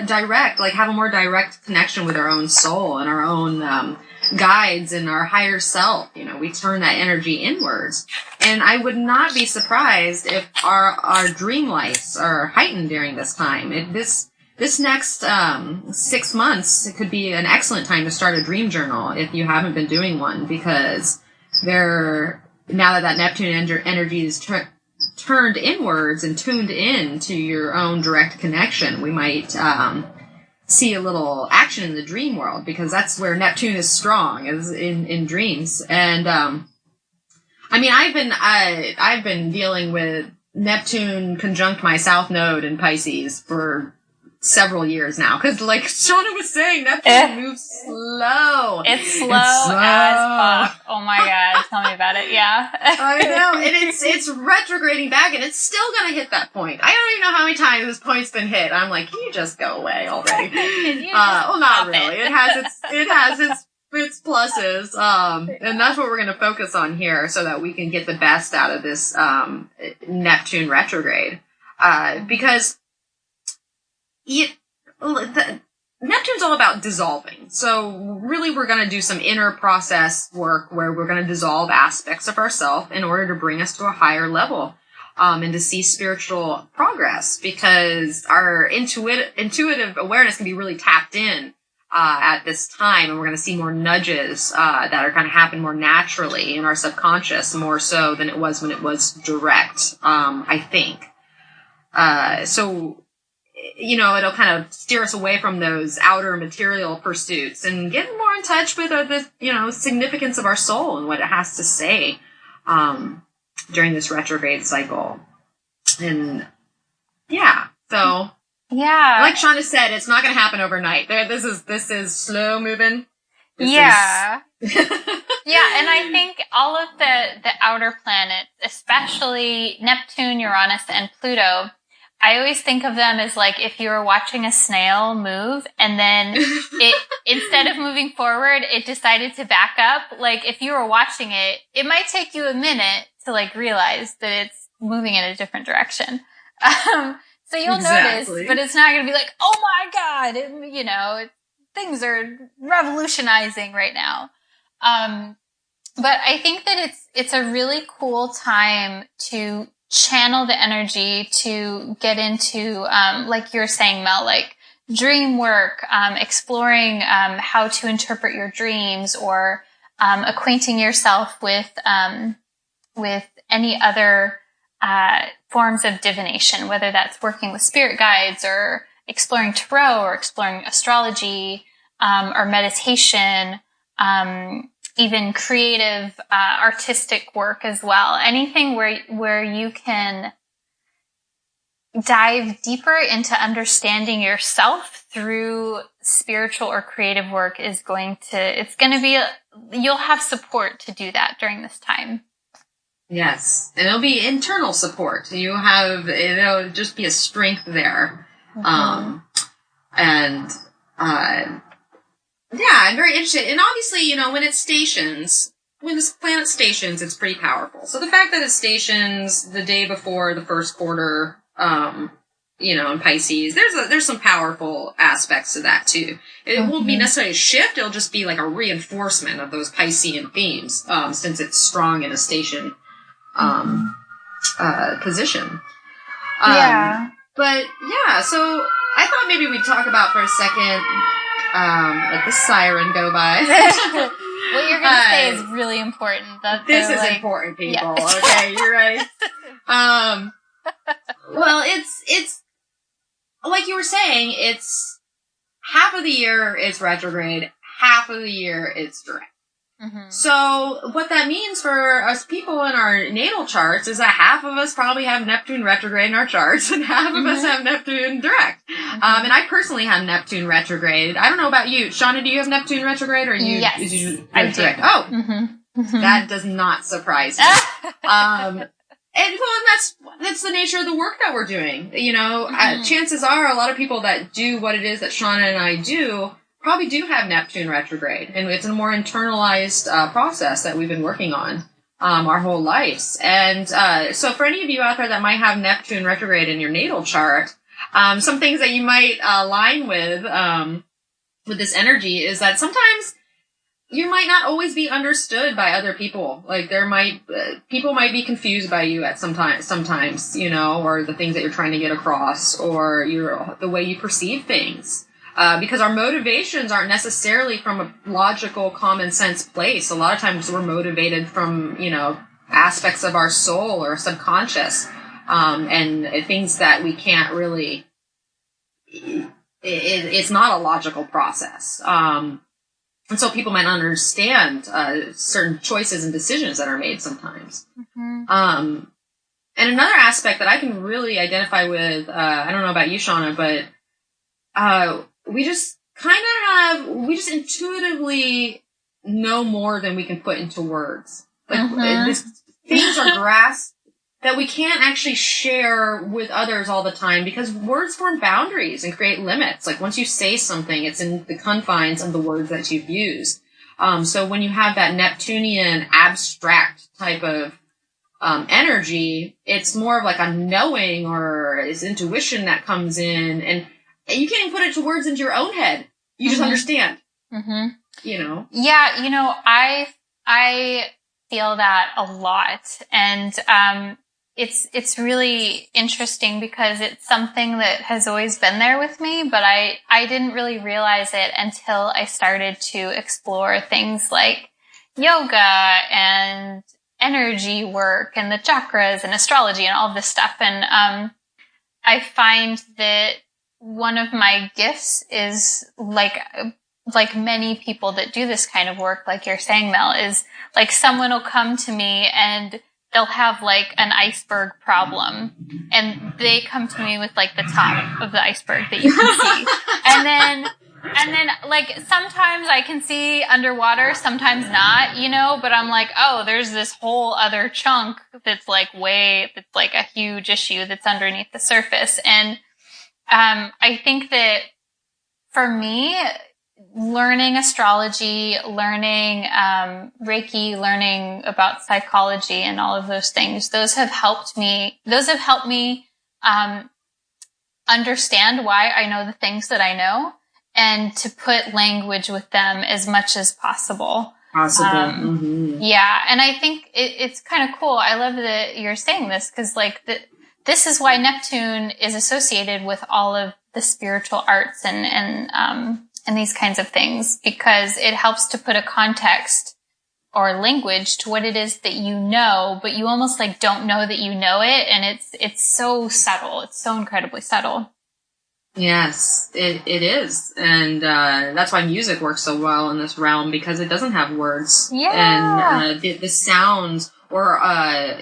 direct, like have a more direct connection with our own soul and our own guides and our higher self. We turn that energy inwards, and I would not be surprised if our dream lives are heightened during this time. This next 6 months, it could be an excellent time to start a dream journal if you haven't been doing one, because now that Neptune energy is turned inwards and tuned in to your own direct connection, we might see a little action in the dream world, because that's where Neptune is strong, is in dreams. And I've been dealing with Neptune conjunct my South Node in Pisces for several years now, because like Shawna was saying, Neptune moves slow. It's slow as fuck. Oh my god, tell me about it. Yeah. I know, and it's retrograding back, and it's still gonna hit that point. I don't even know how many times this point's been hit. I'm like, can you just go away already? Well, not really. It has its pluses, and that's what we're going to focus on here, so that we can get the best out of this Neptune retrograde, because Neptune's all about dissolving. So really we're going to do some inner process work where we're going to dissolve aspects of ourselves in order to bring us to a higher level, and to see spiritual progress, because our intuitive awareness can be really tapped in at this time, and we're going to see more nudges that are going to happen more naturally in our subconscious, more so than it was when it was direct, I think. So it'll kind of steer us away from those outer material pursuits and get more in touch with the significance of our soul and what it has to say during this retrograde cycle. And yeah, so yeah, like Shawna said, it's not going to happen overnight. This is slow moving. Yeah, and I think all of the outer planets, especially Neptune, Uranus, and Pluto, I always think of them as like if you were watching a snail move and then it, instead of moving forward, it decided to back up. Like if you were watching it, it might take you a minute to like realize that it's moving in a different direction. So you'll notice, but it's not going to be like, oh my God, things are revolutionizing right now. But I think that it's a really cool time to channel the energy, to get into, like you were saying, Mel, like dream work, exploring how to interpret your dreams, or acquainting yourself with any other forms of divination, whether that's working with spirit guides, or exploring tarot, or exploring astrology, or meditation, even creative, artistic work as well. Anything where you can dive deeper into understanding yourself through spiritual or creative work you'll have support to do that during this time. Yes. And it'll be internal support. It'll just be a strength there. Mm-hmm. Yeah, I'm very interested. And obviously, when this planet stations, it's pretty powerful. So the fact that it stations the day before the first quarter, in Pisces, there's some powerful aspects to that too. It won't be necessarily a shift, it'll just be like a reinforcement of those Piscean themes, since it's strong in a station, position. But yeah, so I thought maybe we'd talk about for a second, let the siren go by. What you're going to say is really important. This is important, people. Yeah. Okay, you're right. Well, it's like you were saying, it's half of the year it's retrograde, half of the year it's direct. Mm-hmm. So what that means for us people in our natal charts is that half of us probably have Neptune retrograde in our charts and half of us have Neptune direct. Mm-hmm. And I personally have Neptune retrograde. I don't know about you. Shawna, do you have Neptune retrograde or you? Yes, I do. Direct? Oh, that does not surprise me. And well, that's the nature of the work that we're doing. You know, chances are a lot of people that do what it is that Shawna and I do probably do have Neptune retrograde, and it's a more internalized process that we've been working on our whole lives. And so for any of you out there that might have Neptune retrograde in your natal chart, some things that you might align with this energy is that sometimes you might not always be understood by other people. Like people might be confused by you at sometimes, you know, or the things that you're trying to get across, or the way you perceive things. Because our motivations aren't necessarily from a logical, common sense place. A lot of times we're motivated from, you know, aspects of our soul or subconscious, and things that we can't really, it's not a logical process. And so people might not understand, certain choices and decisions that are made sometimes. Mm-hmm. And another aspect that I can really identify with, I don't know about you, Shawna, but, we just intuitively know more than we can put into words. Like, things are grasped that we can't actually share with others all the time because words form boundaries and create limits. Like, once you say something, it's in the confines of the words that you've used. So when you have that Neptunian abstract type of energy, it's more of like a knowing or it's intuition that comes in, and you can't even put it to words into your own head. You just understand. Mm-hmm. You know? Yeah, you know, I feel that a lot. And it's really interesting because it's something that has always been there with me, but I didn't really realize it until I started to explore things like yoga and energy work and the chakras and astrology and all of this stuff. And I find that one of my gifts is like many people that do this kind of work, like you're saying, Mel, is like someone will come to me and they'll have like an iceberg problem and they come to me with like the top of the iceberg that you can see. And then like sometimes I can see underwater, sometimes not, you know, but I'm like, oh, there's this whole other chunk that's like a huge issue that's underneath the surface. And I think that for me, learning astrology, learning Reiki, learning about psychology and all of those things, those have helped me understand why I know the things that I know and to put language with them as much as possible. Yeah, and I think it's kind of cool. I love that you're saying this because like this is why Neptune is associated with all of the spiritual arts and these kinds of things, because it helps to put a context or language to what it is that you know, but you almost like don't know that you know it. And it's so subtle. It's so incredibly subtle. Yes, it is. And that's why music works so well in this realm, because it doesn't have words. Yeah. And the sounds, or,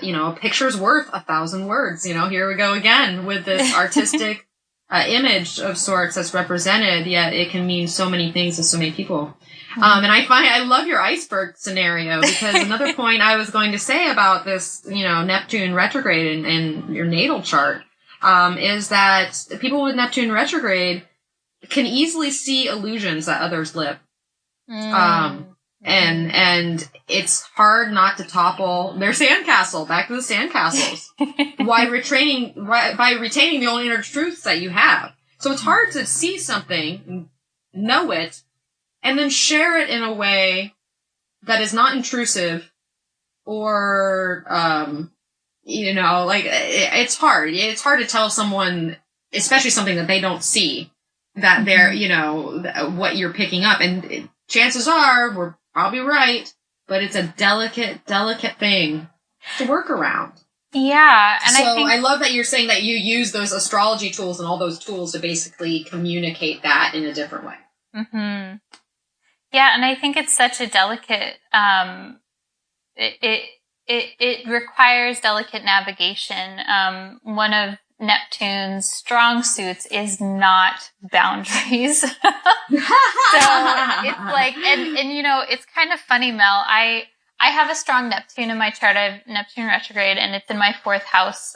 you know, a picture's worth 1,000 words. You know, here we go again with this artistic image of sorts that's represented, yet it can mean so many things to so many people. And I love your iceberg scenario, because another point I was going to say about this, you know, Neptune retrograde in your natal chart, is that people with Neptune retrograde can easily see illusions that others live. And it's hard not to topple their sandcastle, back to the sandcastles, by retaining the only inner truths that you have. So it's hard to see something, know it, and then share it in a way that is not intrusive or, you know, like, it's hard. It's hard to tell someone, especially something that they don't see, that they're, you know, what you're picking up. And chances are, we're probably right, but it's a delicate thing to work around. Yeah. And so I love that you're saying that you use those astrology tools and all those tools to basically communicate that in a different way. Mm-hmm. Yeah, and I think it's such a delicate, it requires delicate navigation. One of Neptune's strong suits is not boundaries. So it's like, and you know, it's kind of funny, Mel. I have a strong Neptune in my chart. I have Neptune retrograde, and it's in my 4th house,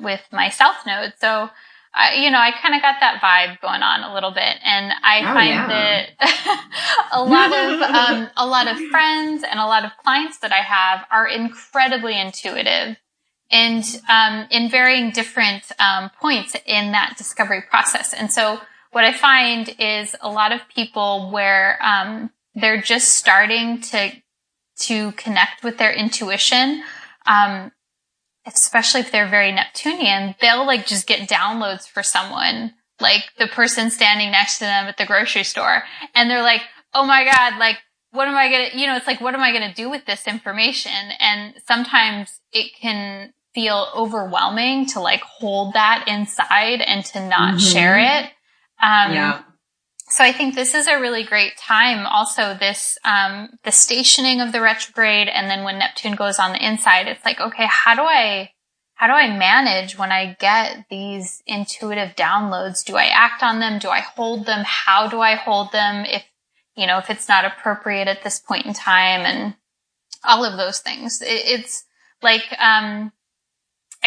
with my South node. So, I kind of got that vibe going on a little bit, and I find that a lot of friends and a lot of clients that I have are incredibly intuitive, and in varying different points in that discovery process. And so, what I find is a lot of people where they're just starting to connect with their intuition. Especially if they're very Neptunian, they'll like just get downloads for someone, like the person standing next to them at the grocery store. And they're like, oh my God, like, what am I going to, it's like, what am I going to do with this information? And sometimes it can feel overwhelming to like hold that inside and to not share it. So I think this is a really great time. Also, this, the stationing of the retrograde, and then when Neptune goes on the inside, it's like, okay, how do I manage when I get these intuitive downloads? Do I act on them? Do I hold them? How do I hold them if it's not appropriate at this point in time, and all of those things. It's like, I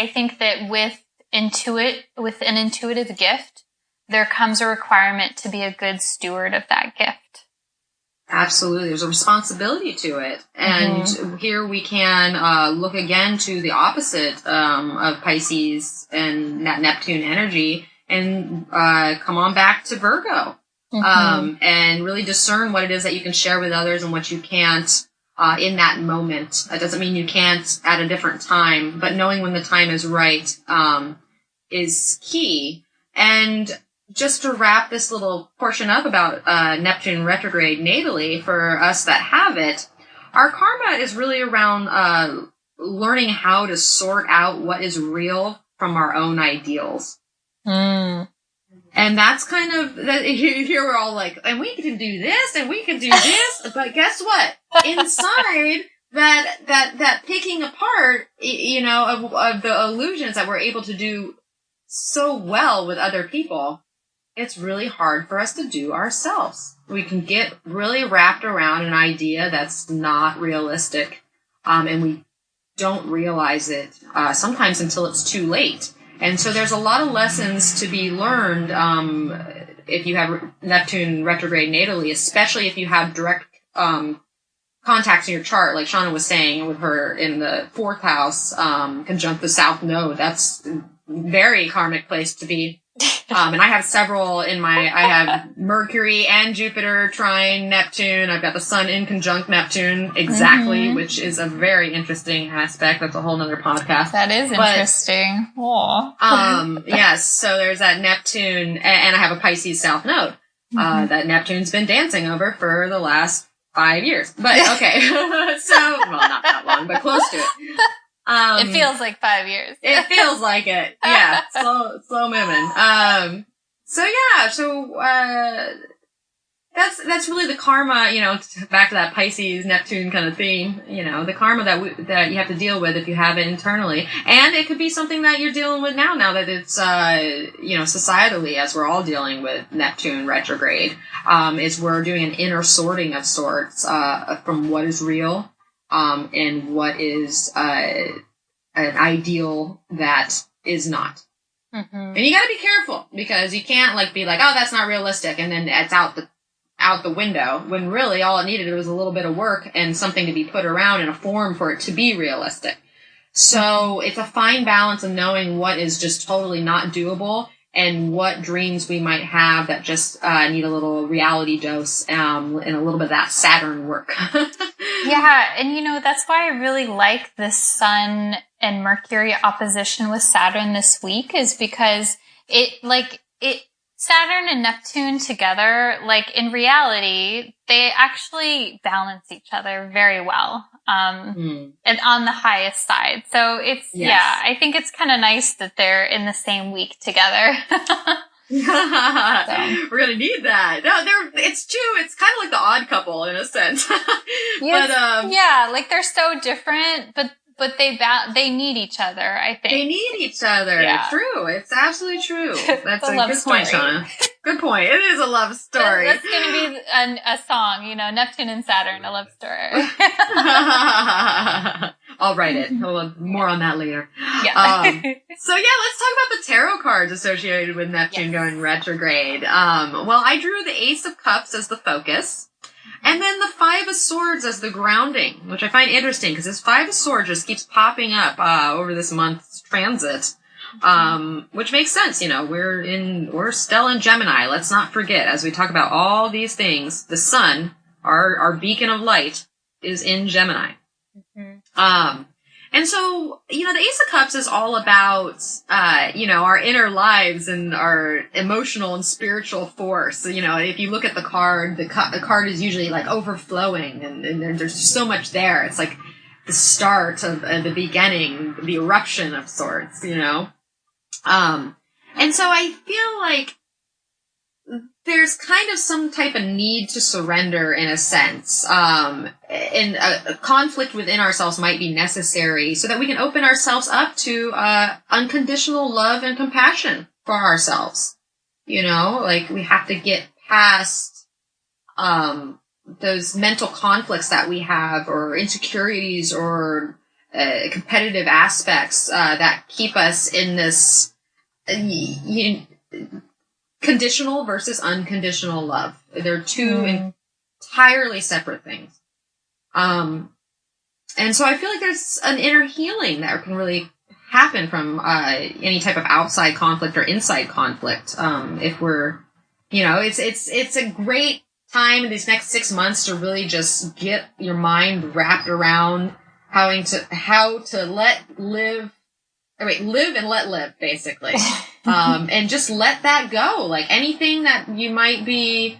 think that with an intuitive gift, there comes a requirement to be a good steward of that gift. Absolutely. There's a responsibility to it. And here we can look again to the opposite of Pisces and that Neptune energy and come on back to Virgo and really discern what it is that you can share with others and what you can't in that moment. It doesn't mean you can't at a different time, but knowing when the time is right is key. And just to wrap this little portion up about Neptune retrograde natally, for us that have it, our karma is really around learning how to sort out what is real from our own ideals. And that's kind of, here we're all like, and we can do this, and we can do this, but guess what? Inside that picking apart, of the illusions that we're able to do so well with other people, it's really hard for us to do ourselves. We can get really wrapped around an idea that's not realistic, and we don't realize it sometimes until it's too late. And so there's a lot of lessons to be learned if you have Neptune retrograde natally, especially if you have direct contacts in your chart, like Shawna was saying with her in the 4th house, conjunct the South Node. That's a very karmic place to be. And I have several I have Mercury and Jupiter trine Neptune. I've got the Sun in conjunct Neptune, exactly, which is a very interesting aspect. That's a whole nother podcast. That is interesting. Yes, so there's that Neptune, and I have a Pisces South Node, that Neptune's been dancing over for the last 5 years. But, okay. Not that long, but close to it. It feels like 5 years. It feels like it. Yeah. Slow moving. That's really the karma, back to that Pisces Neptune kind of theme, the karma that you have to deal with if you have it internally. And it could be something that you're dealing with now that it's, societally, as we're all dealing with Neptune retrograde, is we're doing an inner sorting of sorts, from what is real, and what is an ideal that is not. And you gotta be careful, because you can't be like, oh, that's not realistic, and then it's out the window, when really all it needed was a little bit of work and something to be put around in a form for it to be realistic. So it's a fine balance of knowing what is just totally not doable and what dreams we might have that just need a little reality dose and a little bit of that Saturn work. Yeah, and that's why I really like the Sun and Mercury opposition with Saturn this week, is because it Saturn and Neptune together, like in reality, they actually balance each other very well, and on the highest side. So it's, I think it's kind of nice that they're in the same week together. We're gonna need that. No, it's true. It's kind of like the Odd Couple in a sense. Like they're so different, but they need each other, I think. They need each other. Yeah. True. It's absolutely true. That's a good point, Shawna. Good point. It is a love story. That's going to be a song, Neptune and Saturn, a love story. I'll write it. More on that later. Yeah. So let's talk about the tarot cards associated with Neptune going retrograde. Well, I drew the Ace of Cups as the focus. And then the Five of Swords as the grounding, which I find interesting because this Five of Swords just keeps popping up over this month's transit, which makes sense. We're still in Gemini. Let's not forget, as we talk about all these things, the sun, our beacon of light, is in Gemini. Mm-hmm. And so, the Ace of Cups is all about, our inner lives and our emotional and spiritual force. So, if you look at the card, the card is usually like overflowing and there's so much there. It's like the start of the beginning, the eruption of sorts, And so I feel like there's kind of some type of need to surrender in a sense. And a conflict within ourselves might be necessary so that we can open ourselves up to unconditional love and compassion for ourselves. We have to get past those mental conflicts that we have, or insecurities, or competitive aspects that keep us in this conditional versus unconditional love. They're two entirely separate things. And so I feel like there's an inner healing that can really happen from any type of outside conflict or inside conflict. If we're, it's a great time in these next 6 months to really just get your mind wrapped around how to live and let live, basically. And just let that go. Like anything that you might be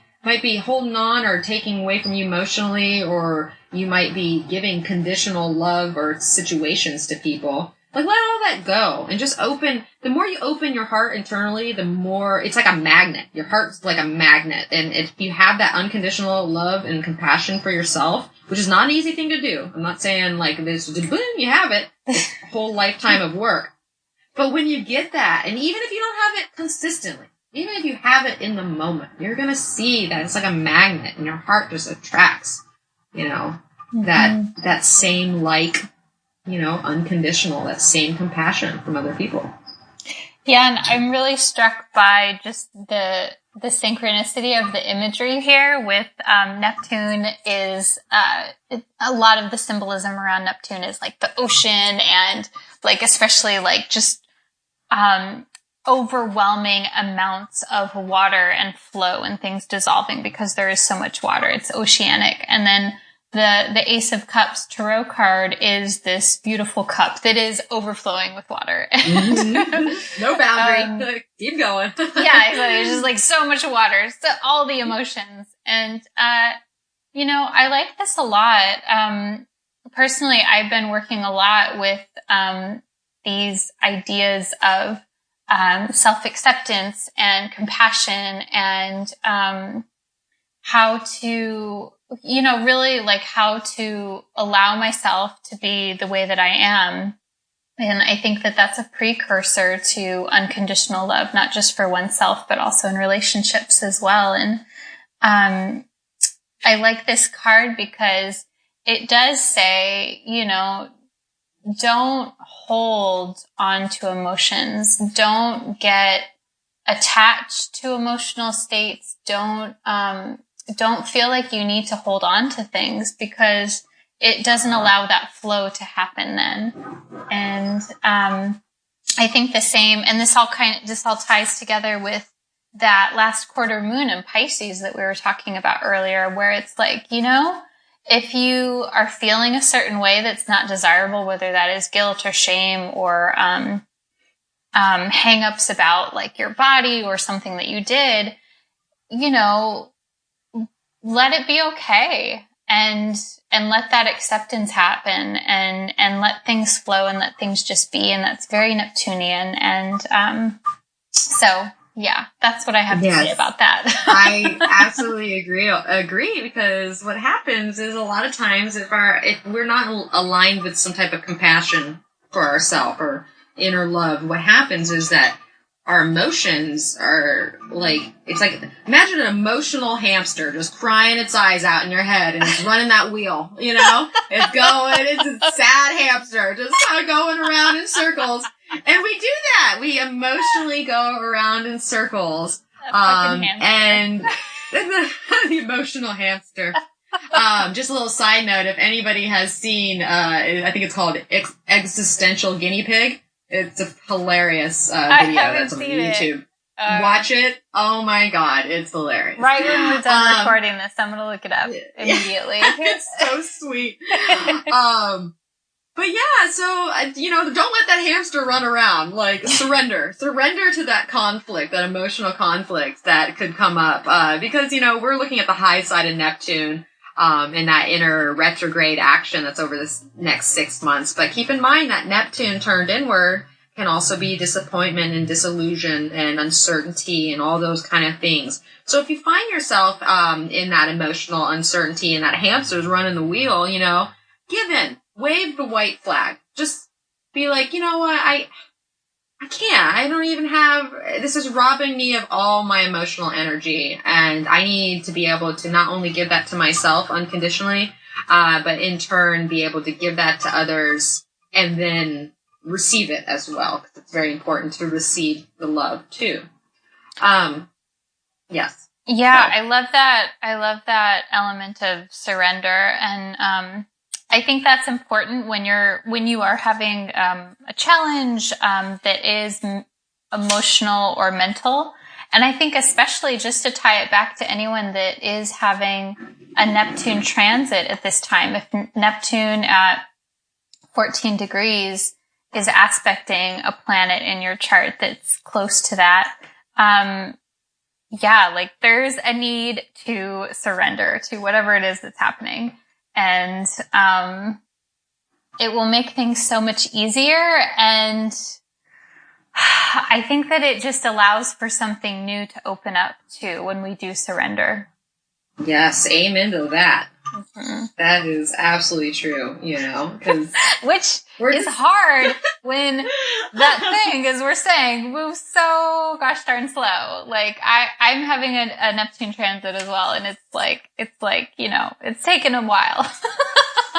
holding on or taking away from you emotionally, or you might be giving conditional love or situations to people. Like, let all that go and just open. The more you open your heart internally, the more it's like a magnet. Your heart's like a magnet. And if you have that unconditional love and compassion for yourself, which is not an easy thing to do. I'm not saying like this, boom, you have it. It's a whole lifetime of work. But when you get that, and even if you don't have it consistently, even if you have it in the moment, you're going to see that it's like a magnet and your heart just attracts, that same unconditional, that same compassion from other people. Yeah, and I'm really struck by just the synchronicity of the imagery here with Neptune is a lot of the symbolism around Neptune is like the ocean and like especially like just overwhelming amounts of water and flow and things dissolving because there is so much water. It's oceanic. And then the Ace of Cups tarot card is this beautiful cup that is overflowing with water. No boundary. Keep going. Yeah, there's just like so much water. So all the emotions. And, I like this a lot. Personally, I've been working a lot with these ideas of self-acceptance and compassion and how to, really like how to allow myself to be the way that I am. And I think that that's a precursor to unconditional love, not just for oneself, but also in relationships as well. And I like this card because it does say, don't hold on to emotions. Don't get attached to emotional states. Don't feel like you need to hold on to things because it doesn't allow that flow to happen then. And I think the same, and this all ties together with that last quarter moon in Pisces that we were talking about earlier, where it's like, if you are feeling a certain way that's not desirable, whether that is guilt or shame or hang-ups about like your body or something that you did, you know, let it be okay, and let that acceptance happen, and let things flow, and let things just be. And that's very Neptunian. And so yeah, that's what I have to say about that. I absolutely agree, because what happens is a lot of times if we're not aligned with some type of compassion for ourselves or inner love, what happens is that our emotions are like, it's like, imagine an emotional hamster just crying its eyes out in your head, and it's running that wheel, you know? It's a sad hamster just kind of going around in circles. And we do that. We emotionally go around in circles. And the emotional hamster. Just a little side note, if anybody has seen, I think it's called Existential Guinea Pig. It's a hilarious video that's on YouTube. Watch it. Oh my God, it's hilarious. Right when we're done recording this, I'm going to look it up immediately. It's so sweet. But yeah, so, don't let that hamster run around. Like, surrender to that conflict, that emotional conflict that could come up. Because, we're looking at the high side of Neptune, and that inner retrograde action that's over this next 6 months. But keep in mind that Neptune turned inward can also be disappointment and disillusion and uncertainty and all those kind of things. So if you find yourself in that emotional uncertainty and that hamster's running the wheel, give in. Wave the white flag. Just be like, you know what, I can't. I don't even have, this is robbing me of all my emotional energy, and I need to be able to not only give that to myself unconditionally, but in turn be able to give that to others and then receive it as well, because it's very important to receive the love too. Yes. Yeah, so. I love that element of surrender, and I think that's important when you are having a challenge that is emotional or mental. And I think especially just to tie it back to anyone that is having a Neptune transit at this time, if Neptune at 14 degrees is aspecting a planet in your chart that's close to that, there's a need to surrender to whatever it is that's happening. And it will make things so much easier. And I think that it just allows for something new to open up too when we do surrender. Yes, amen to that. Mm-hmm. That is absolutely true, because which is hard when that thing, as we're saying, moves so gosh darn slow. Like I'm having a Neptune transit as well, and it's like it's taken a while.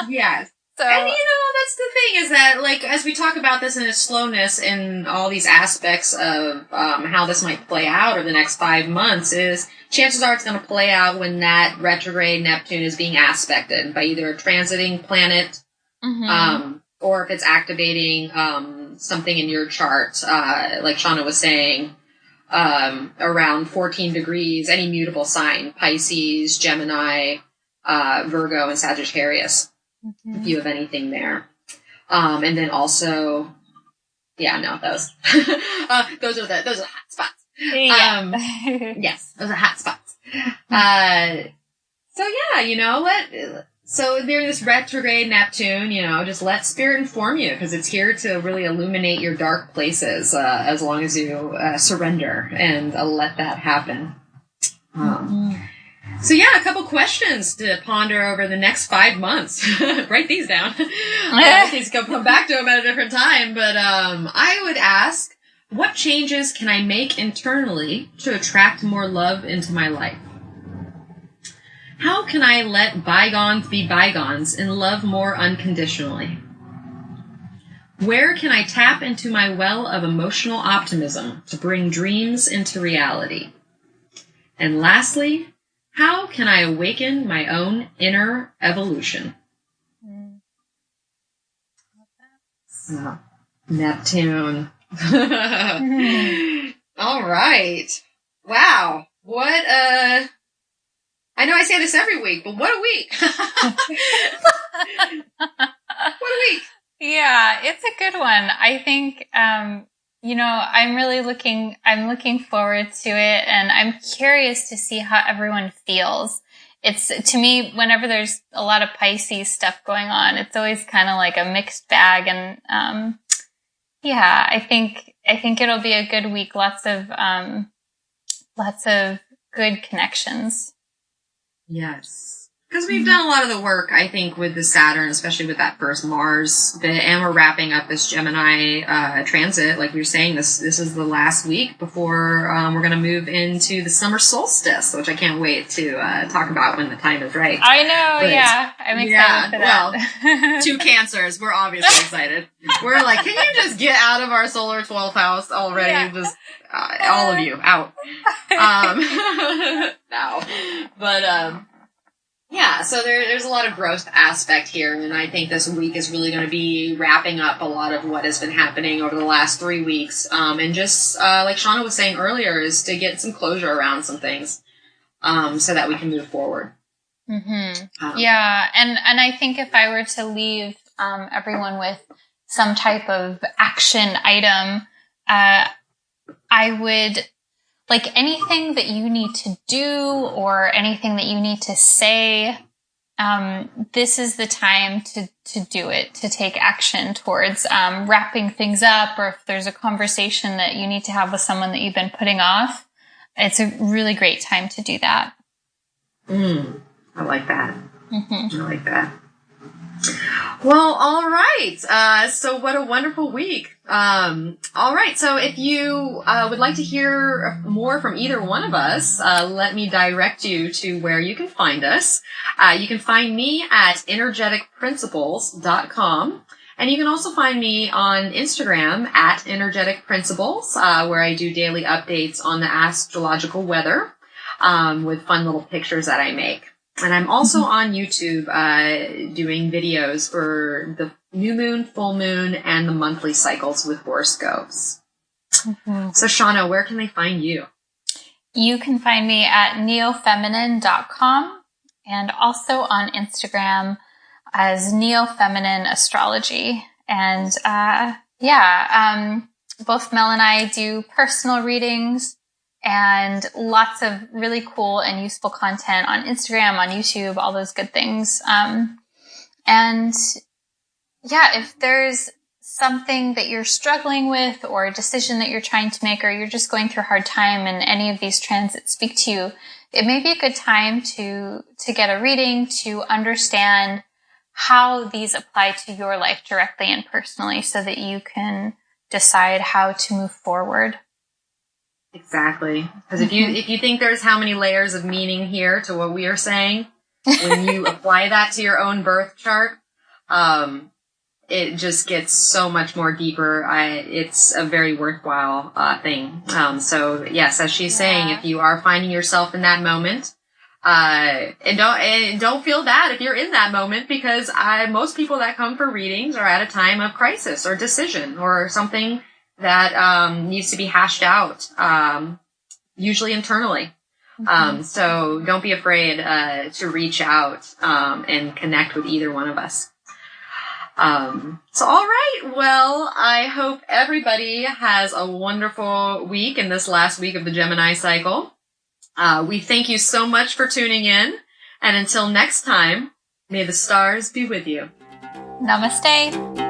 Yes. So, and that's the thing, is that, like, as we talk about this in its slowness and all these aspects of how this might play out over the next 5 months, is chances are it's going to play out when that retrograde Neptune is being aspected by either a transiting planet, mm-hmm. Or if it's activating something in your chart, like Shawna was saying, around 14 degrees, any mutable sign, Pisces, Gemini, Virgo, and Sagittarius. Mm-hmm. If you have anything there. And then also, those are the hot spots. Yeah. Yes, those are hot spots. So there's this retrograde Neptune, just let spirit inform you, because it's here to really illuminate your dark places, as long as you surrender and let that happen. Mm-hmm. So a couple questions to ponder over the next 5 months. Write these down. These come back to them at a different time. But I would ask, what changes can I make internally to attract more love into my life? How can I let bygones be bygones and love more unconditionally? Where can I tap into my well of emotional optimism to bring dreams into reality? And lastly, how can I awaken my own inner evolution? Neptune. All right. Wow. What I know I say this every week, but what a week. What a week. Yeah, it's a good one. I think I'm looking forward to it, and I'm curious to see how everyone feels. It's, to me, whenever there's a lot of Pisces stuff going on, it's always kind of like a mixed bag. And, I think it'll be a good week. Lots of good connections. Yes. Because we've done a lot of the work, I think, with the Saturn, especially with that first Mars bit, and we're wrapping up this Gemini transit. Like we were saying, this is the last week before we're going to move into the summer solstice, which I can't wait to talk about when the time is right. I know, I'm excited for that. Well, 2 Cancers, we're obviously excited. We're like, can you just get out of our solar 12th house already? Yeah. Just all of you, out. No. But, yeah, so there's a lot of growth aspect here, and I think this week is really going to be wrapping up a lot of what has been happening over the last 3 weeks, and just, like Shawna was saying earlier, is to get some closure around some things, so that we can move forward. Mm-hmm. And I think if I were to leave everyone with some type of action item, I would... like anything that you need to do or anything that you need to say, this is the time to do it, to take action towards wrapping things up, or if there's a conversation that you need to have with someone that you've been putting off, it's a really great time to do that. I like that. Mm-hmm. I like that. Well, all right. So what a wonderful week. All right. So if you would like to hear more from either one of us, let me direct you to where you can find us. You can find me at energeticprinciples.com. And you can also find me on Instagram at Energetic Principles, where I do daily updates on the astrological weather, with fun little pictures that I make. And I'm also on YouTube doing videos for the new moon, full moon, and the monthly cycles with horoscopes. Mm-hmm. So, Shawna, where can they find you? You can find me at neofeminine.com and also on Instagram as Neo Feminine Astrology. And both Mel and I do personal readings and lots of really cool and useful content on Instagram, on YouTube, all those good things. If there's something that you're struggling with or a decision that you're trying to make, or you're just going through a hard time and any of these transits speak to you, it may be a good time to get a reading to understand how these apply to your life directly and personally, so that you can decide how to move forward. Exactly. Because if you think there's how many layers of meaning here to what we are saying, when you apply that to your own birth chart, it just gets so much more deeper. It's a very worthwhile thing. So yes, as she's saying, if you are finding yourself in that moment, and don't feel bad if you're in that moment, because most people that come for readings are at a time of crisis or decision or something that needs to be hashed out, usually internally. Mm-hmm. So don't be afraid to reach out and connect with either one of us. So all right, well, I hope everybody has a wonderful week in this last week of the Gemini cycle. We thank you so much for tuning in, and until next time, may the stars be with you. Namaste.